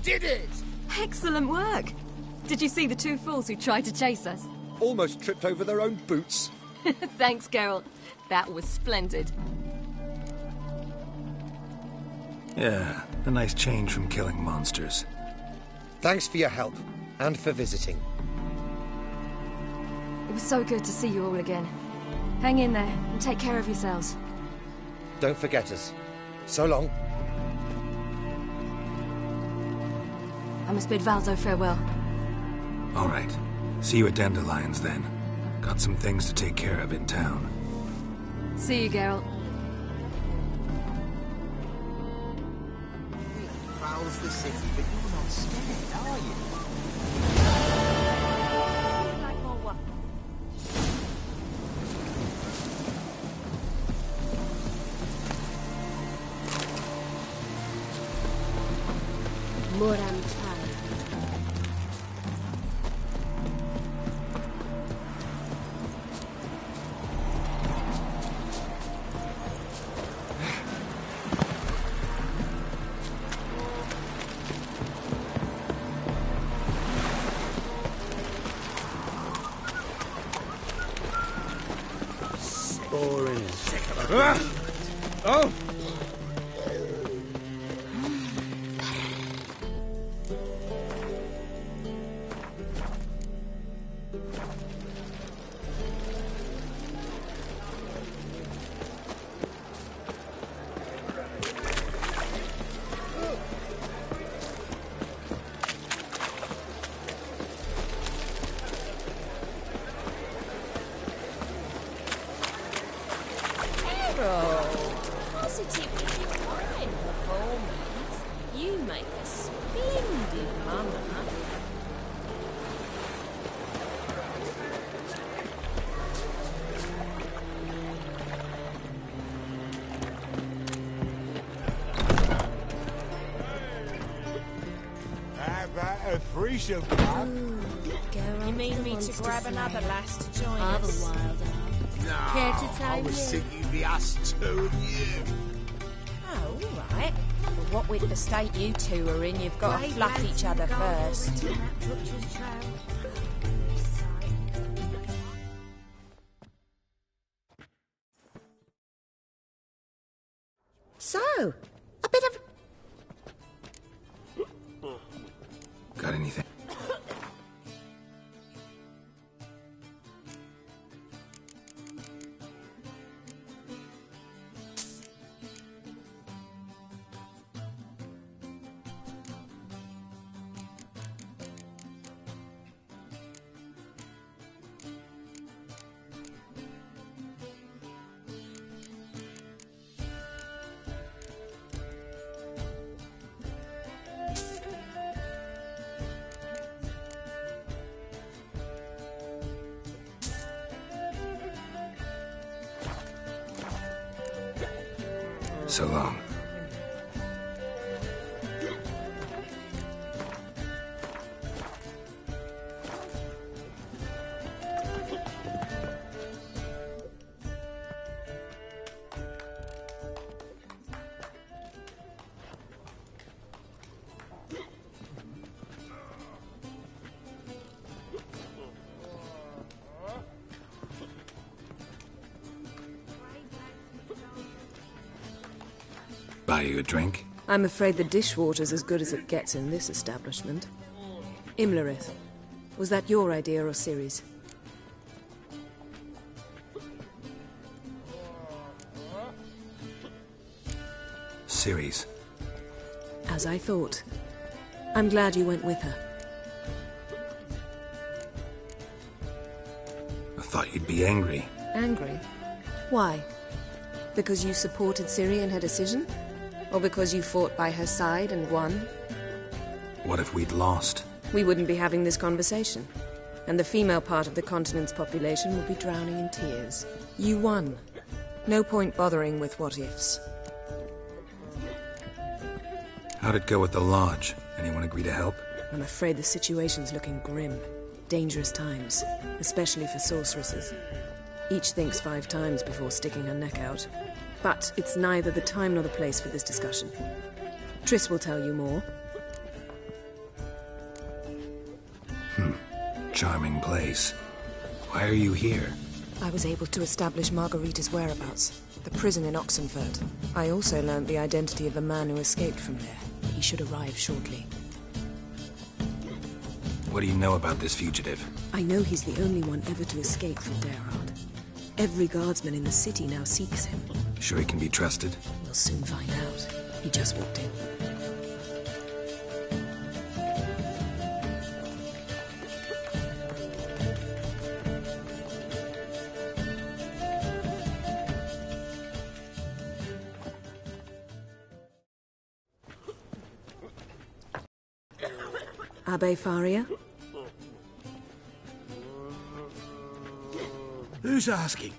did it! Excellent work! Did you see the two fools who tried to chase us? Almost tripped over their own boots. Thanks, Geralt. That was splendid. Yeah, a nice change from killing monsters. Thanks for your help, and for visiting. It was so good to see you all again. Hang in there, and take care of yourselves. Don't forget us. So long. I must bid Valzo farewell. All right. See you at Dandelions, then. Got some things to take care of in town. See you, Geralt. Prowls the city, but you're not scared, are you? Oh! You mean me to grab another lass to join us? No, Care to I tell was you? thinking the us two of you. Oh, all right. Well, what with the state you two are in, you've got to fluff each other first. So, a bit of... Got anything? So long. Buy you a drink? I'm afraid the dishwater's as good as it gets in this establishment. Imlerith, was that your idea or Ciri's? Ciri's. As I thought. I'm glad you went with her. I thought you'd be angry. Angry? Why? Because you supported Ciri in her decision? Or because you fought by her side and won? What if we'd lost? We wouldn't be having this conversation. And the female part of the continent's population would be drowning in tears. You won. No point bothering with what-ifs. How'd it go with the lodge? Anyone agree to help? I'm afraid the situation's looking grim. Dangerous times, especially for sorceresses. Each thinks 5 times before sticking her neck out. But it's neither the time nor the place for this discussion. Triss will tell you more. charming place. Why are you here? I was able to establish Margarita's whereabouts. The prison in Oxenfurt. I also learned the identity of the man who escaped from there. He should arrive shortly. What do you know about this fugitive? I know he's the only one ever to escape from Daerard. Every guardsman in the city now seeks him. Sure he can be trusted? We'll soon find out. He just walked in. Abbe Faria? Who's asking?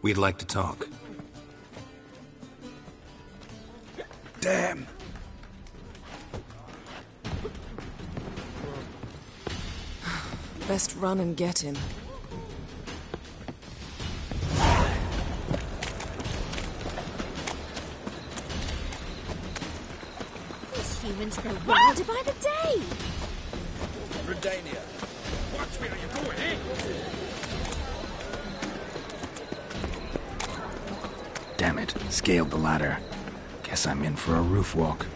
We'd like to talk. Damn. Best run and get him. These humans grow wilder by the day. Redania. Watch me or you're going in. Damn it, scaled the ladder. Guess I'm in for a roof walk.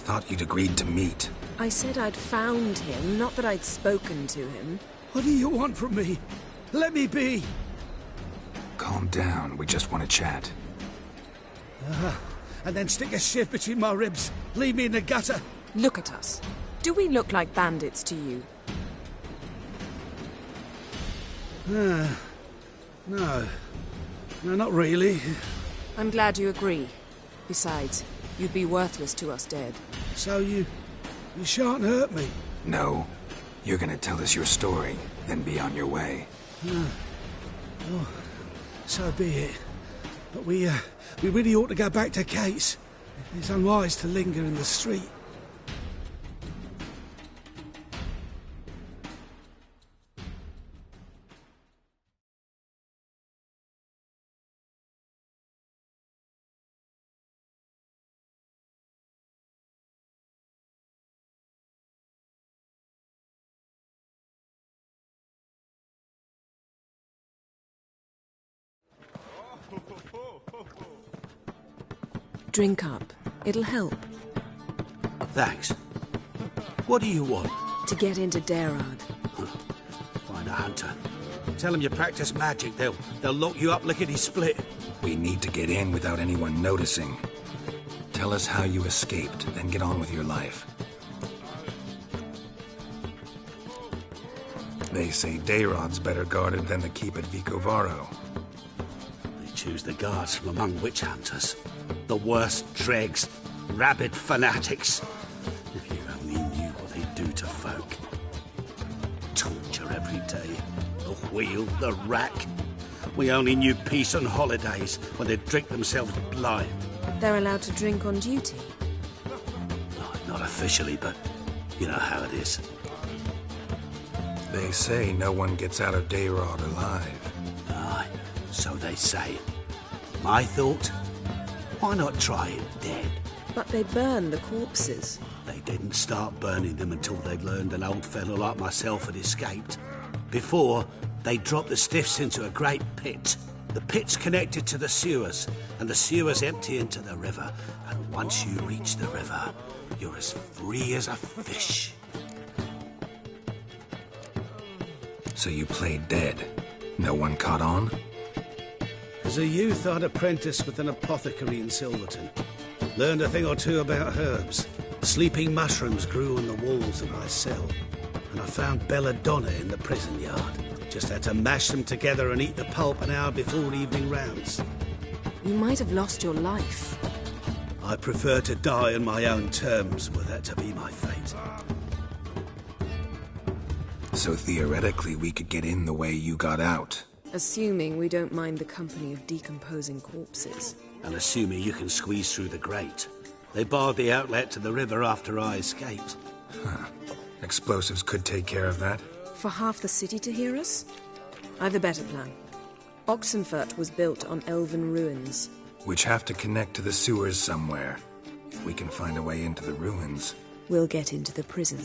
Thought you'd agreed to meet. I said I'd found him, not that I'd spoken to him. What do you want from me? Let me be. Calm down, we just want to chat. And then stick a shiv between my ribs. Leave me in the gutter. Look at us. Do we look like bandits to you? No. No, not really. I'm glad you agree. Besides, you'd be worthless to us dead. So you shan't hurt me? No. You're gonna tell us your story, then be on your way. Oh, so be it. But we really ought to go back to Kate's. It's unwise to linger in the street. Drink up. It'll help. Thanks. What do you want? To get into Daerard. Find a hunter. Tell them you practice magic. They'll lock you up lickety-split. We need to get in without anyone noticing. Tell us how you escaped, then get on with your life. They say Daerad's better guarded than the keep at Vicovaro. They choose the guards from among witch hunters. The worst dregs, rabid fanatics. If you only knew what they do to folk. Torture every day. The wheel, the rack. We only knew peace on holidays when they'd drink themselves blind. They're allowed to drink on duty? Not officially, but you know how it is. They say no one gets out of Daerard alive. Aye, so they say. My thought? Why not try it dead? But they burn the corpses. They didn't start burning them until they'd learned an old fellow like myself had escaped. Before, they dropped the stiffs into a great pit. The pit's connected to the sewers, and the sewers empty into the river. And once you reach the river, you're as free as a fish. So you played dead. No one caught on? As a youth, I'd apprenticed with an apothecary in Silverton. Learned a thing or two about herbs. Sleeping mushrooms grew on the walls of my cell. And I found belladonna in the prison yard. Just had to mash them together and eat the pulp an hour before evening rounds. You might have lost your life. I prefer to die on my own terms, were that to be my fate. So theoretically, we could get in the way you got out. Assuming we don't mind the company of decomposing corpses. And assuming you can squeeze through the grate. They barred the outlet to the river after I escaped. Huh. Explosives could take care of that. For half the city to hear us? I've a better plan. Oxenfurt was built on elven ruins. Which have to connect to the sewers somewhere. If we can find a way into the ruins. We'll get into the prison.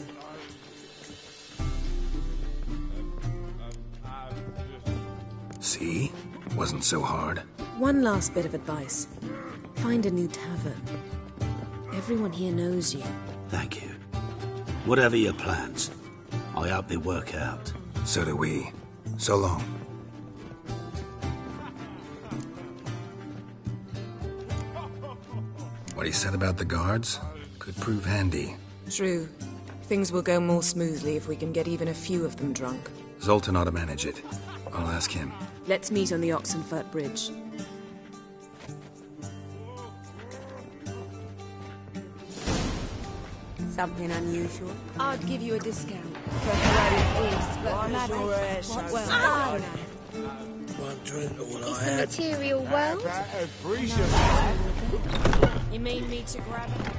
See? Wasn't so hard. One last bit of advice. Find a new tavern. Everyone here knows you. Thank you. Whatever your plans, I hope they work out. So do we. So long. What he said about the guards could prove handy. True. Things will go more smoothly if we can get even a few of them drunk. Zoltan ought to manage it. I'll ask him. Let's meet on the Oxenfurt Bridge. Something unusual? I'd give you a discount for heroic deeds, but well, One drink all it's I the had. material world. You mean me to grab it?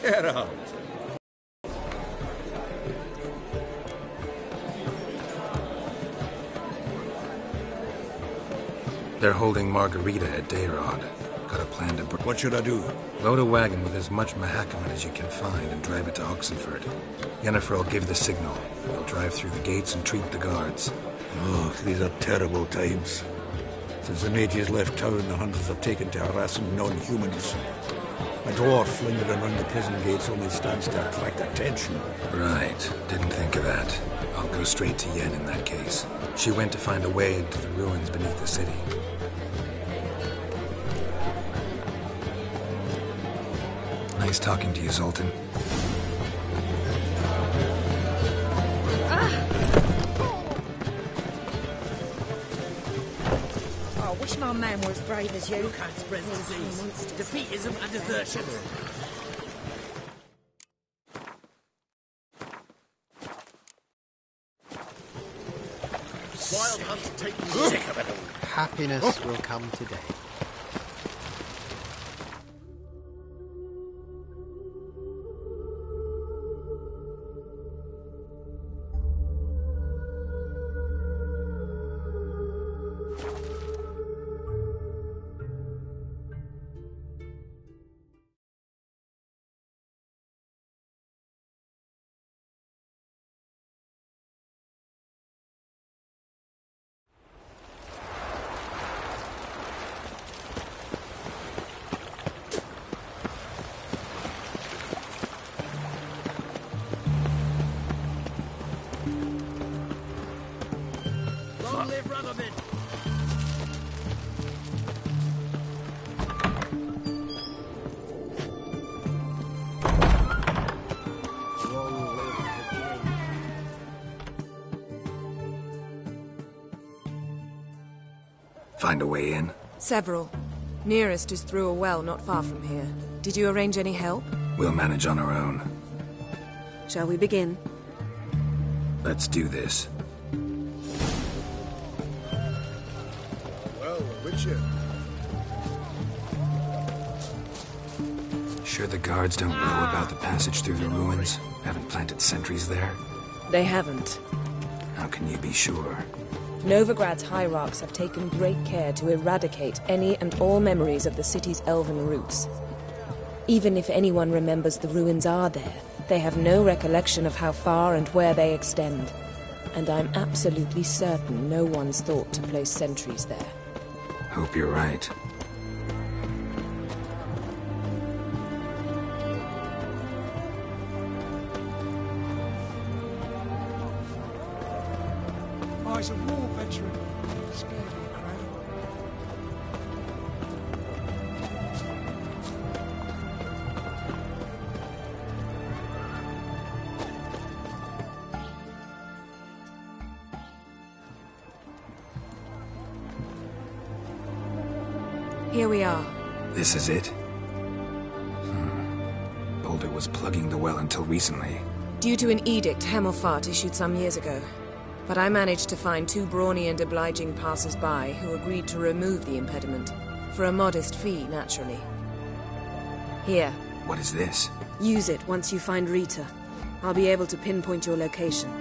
Get out. They're holding Margarita at Dayrod. Got a plan to... What should I do? Load a wagon with as much Mahakaman as you can find and drive it to Oxenfurt. Yennefer will give the signal. We'll drive through the gates and treat the guards. Oh, these are terrible times. Since the mages left town, the hunters have taken to harassing non-humans. A dwarf lingering around the prison gates only stands to attract attention. Right. Didn't think of that. I'll go straight to Yen in that case. She went to find a way into the ruins beneath the city. Nice talking to you, Zoltan. I wish my man were as brave as you. Can't spread disease, defeatism and desertion. Wild Hunt's taking sick of it all. Happiness will come today. Find a way in? Several. Nearest is through a well not far from here. Did you arrange any help? We'll manage on our own. Shall we begin? Let's do this. Well, Witcher. Sure the guards don't know about the passage through the ruins? Haven't planted sentries there? They haven't. How can you be sure? Novigrad's hierarchs have taken great care to eradicate any and all memories of the city's elven roots. Even if anyone remembers the ruins are there, they have no recollection of how far and where they extend. And I'm absolutely certain no one's thought to place sentries there. Hope you're right. Oh, he's a war veteran. Scared of the crowd. Here we are. This is it? Boulder was plugging the well until recently. Due to an edict Hemelfart issued some years ago. But I managed to find 2 brawny and obliging passers-by who agreed to remove the impediment. For a modest fee, naturally. Here. What is this? Use it once you find Rita. I'll be able to pinpoint your location.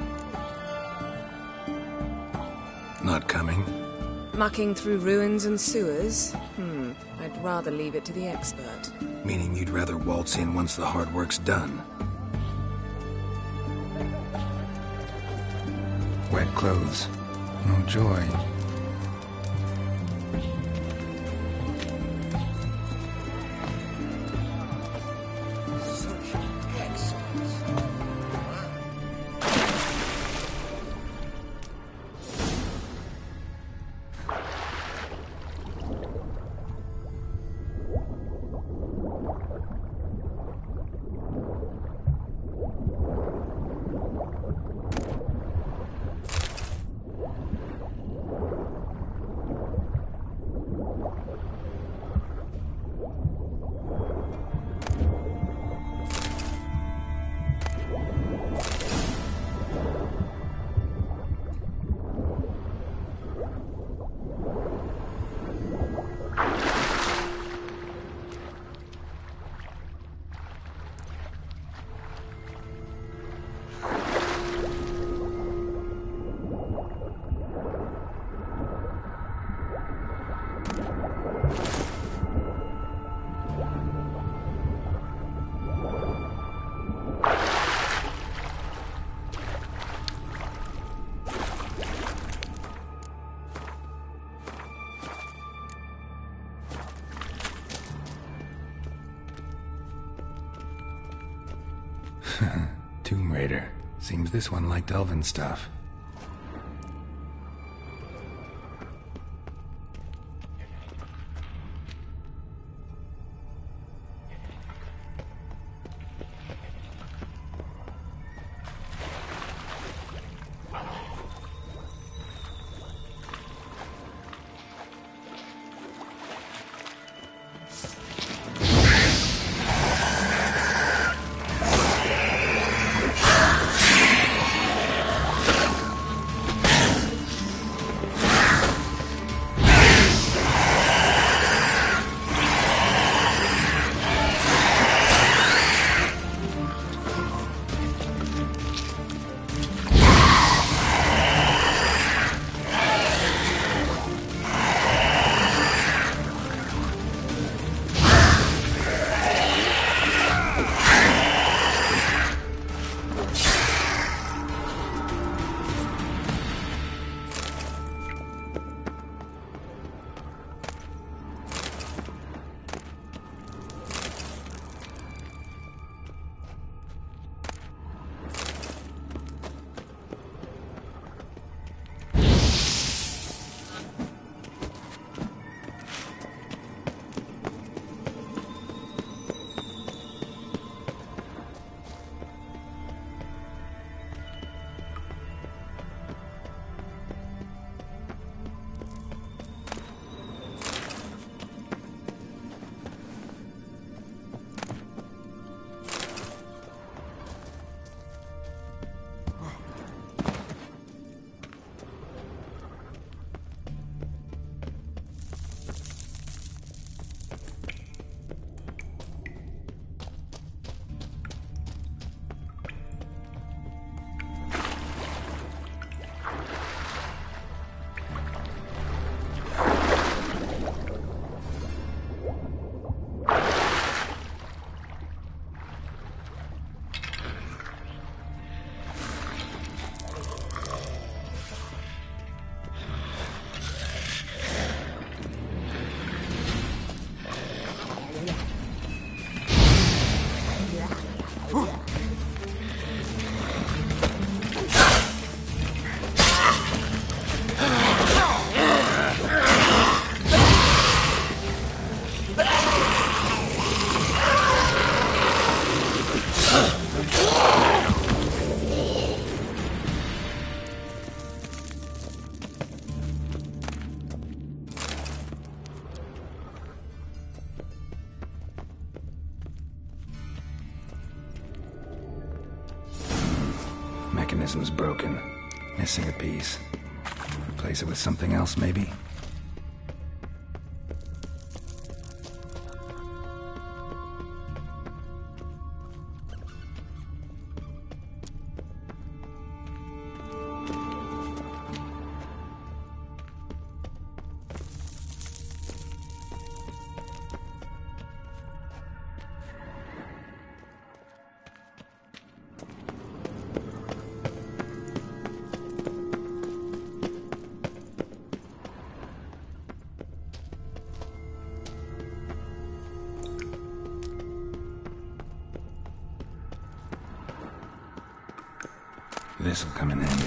Not coming? Mucking through ruins and sewers? I'd rather leave it to the expert. Meaning you'd rather waltz in once the hard work's done? Wet clothes. No joy. Tomb Raider. Seems this one liked elven stuff. mechanism's broken. Missing a piece. Replace it with something else, maybe? This'll come in handy.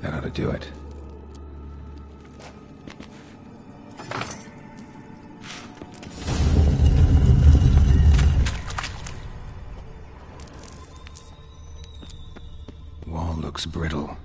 That ought to do it. Wall looks brittle.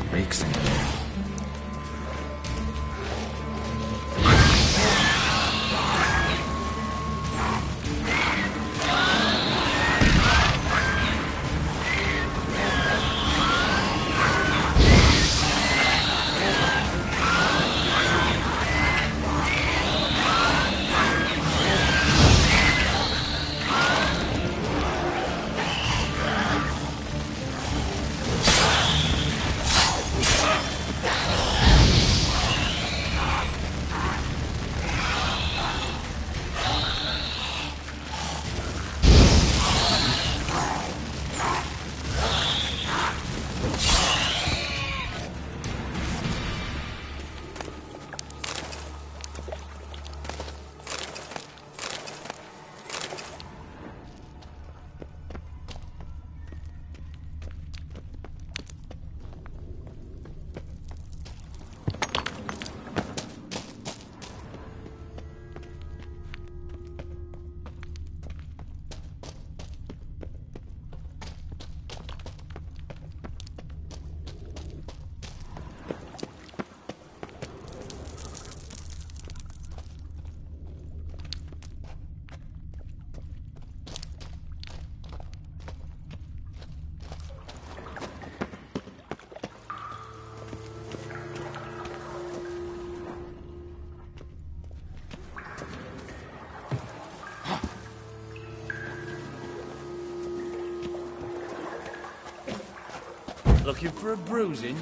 Reeks in here. Looking for a bruising?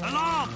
Alarm!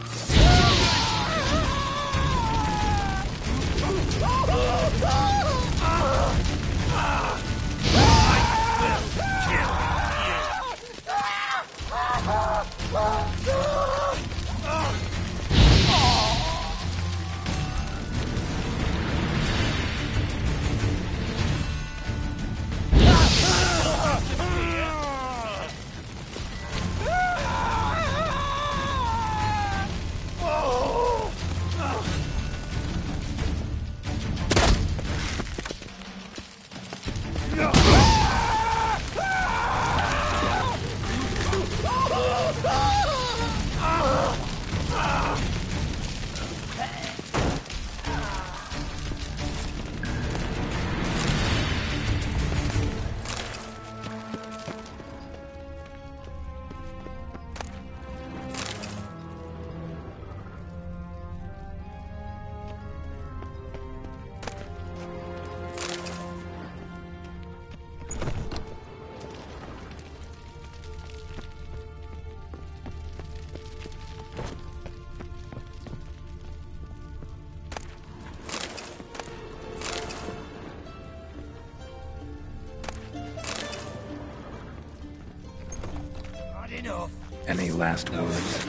last words.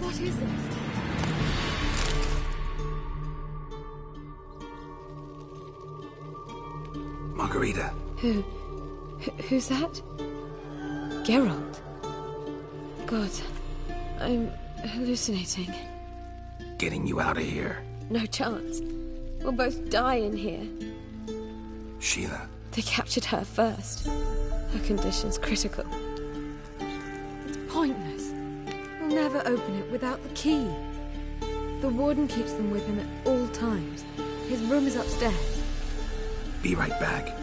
What is this? Margarita. Who's that? Geralt. God, I'm hallucinating. Getting you out of here. No chance. We'll both die in here. Sheila. They captured her first. Her condition's critical. It's pointless. We'll never open it without the key. The warden keeps them with him at all times. His room is upstairs. Be right back.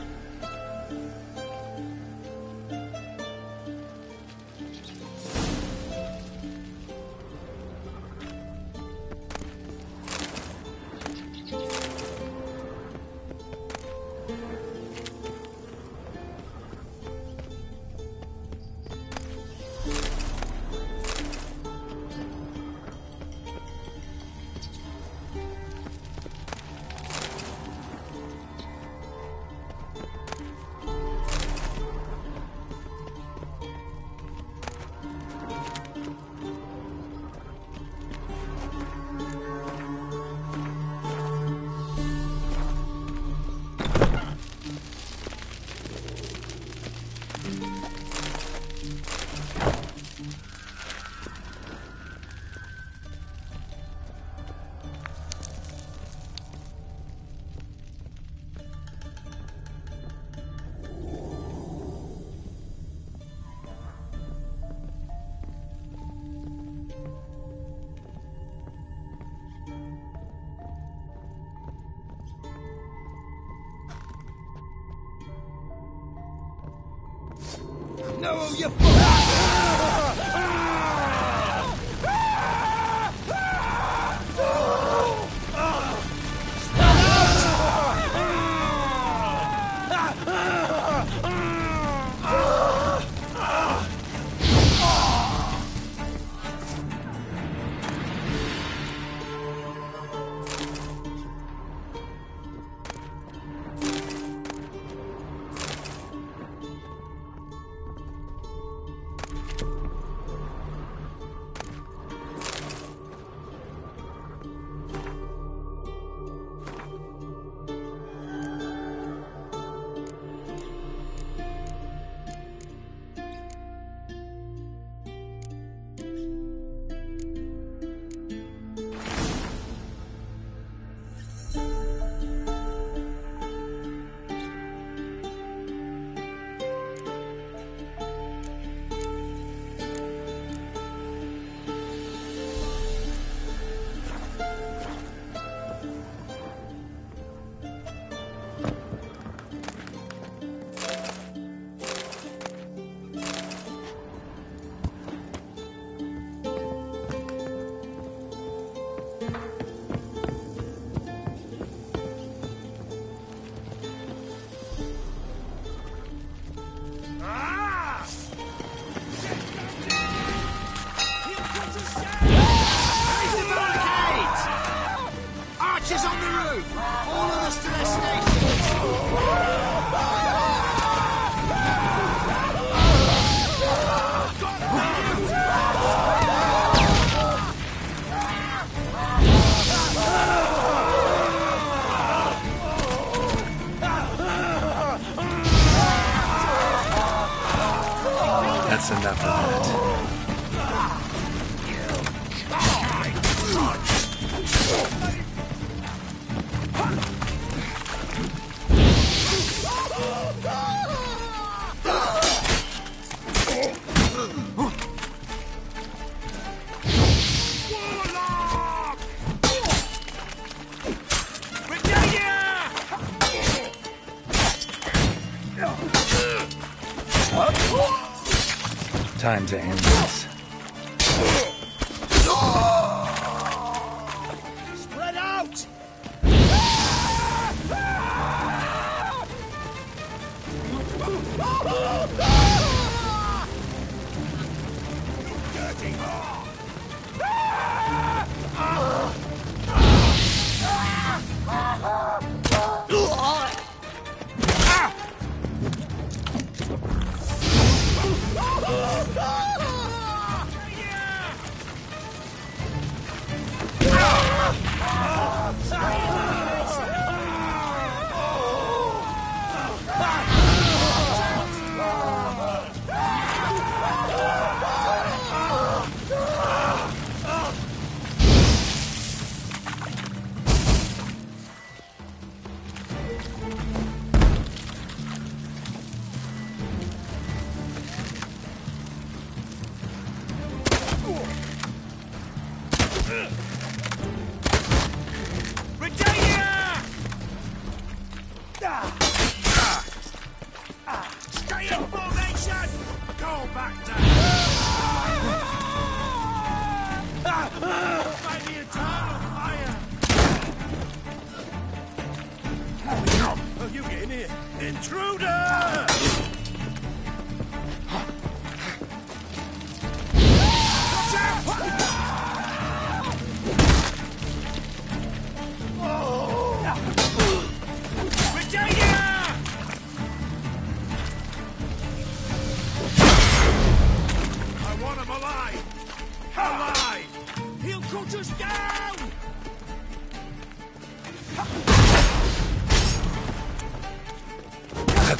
No, you Archers on the roof! All of us to their stations! That's enough of that. Time to end this. hell you get in here? Intruder!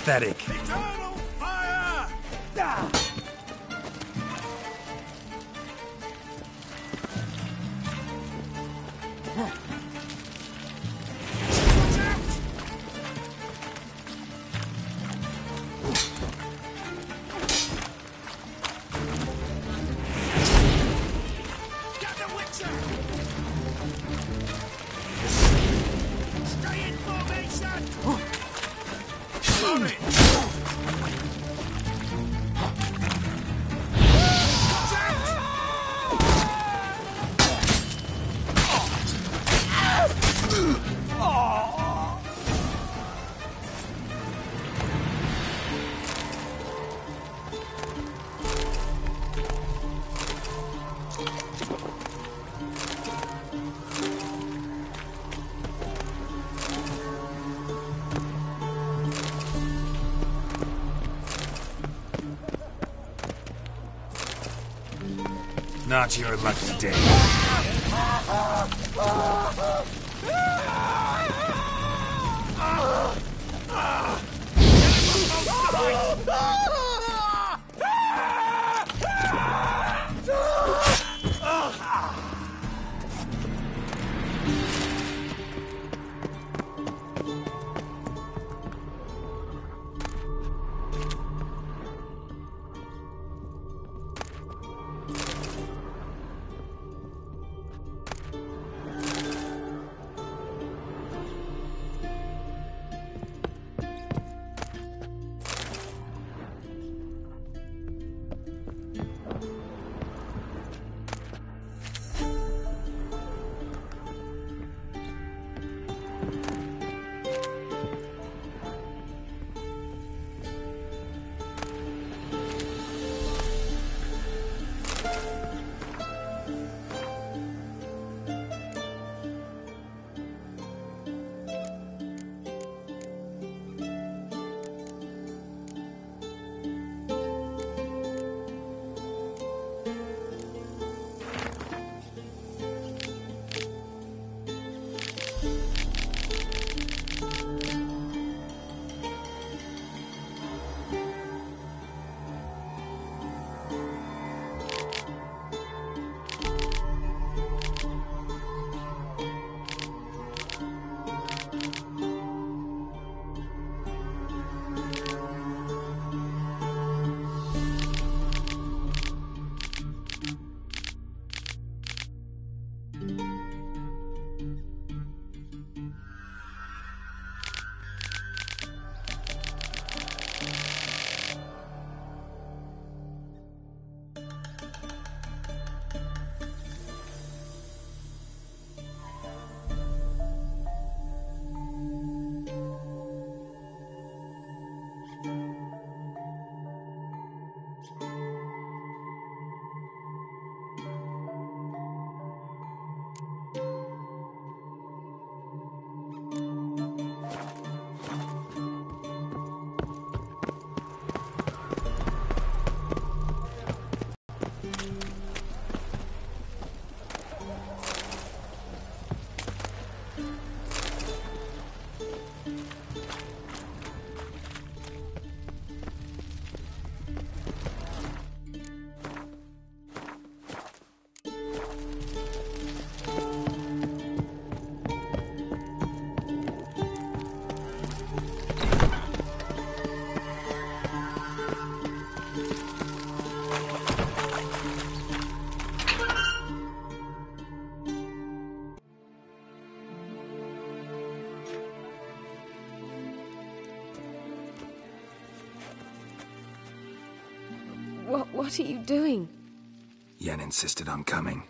Pathetic. Eternal fire! Get the Witcher! Stay in formation! On it! Not your lucky day. What are you doing? Yen insisted on coming.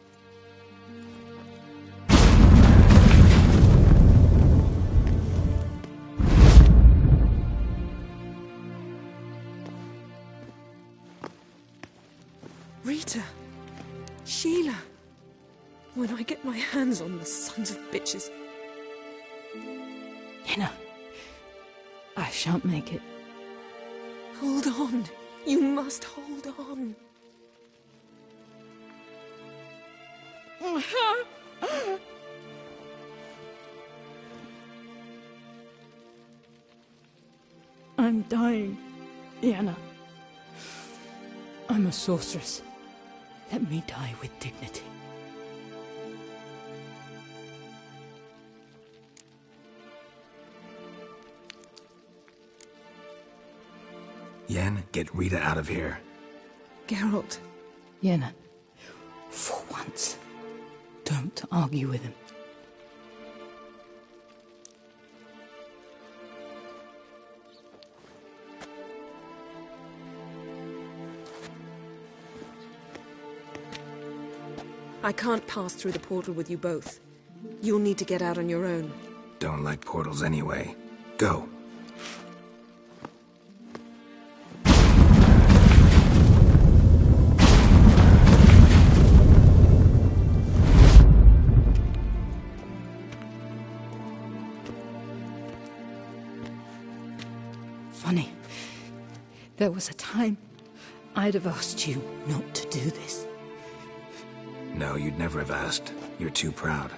hands on the sons of bitches. Yenna, I shan't make it. Hold on. You must hold on. I'm dying, Yenna. I'm a sorceress. Let me die with dignity. Yen, get Rita out of here. Geralt. Yenna, for once, don't argue with him. I can't pass through the portal with you both. You'll need to get out on your own. Don't like portals anyway. Go. Funny. There was a time I'd have asked you not to do this. No, you'd never have asked. You're too proud.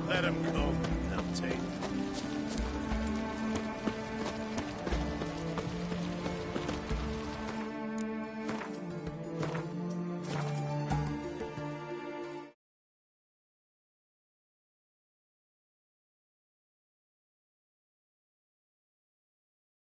Let him come, Captain.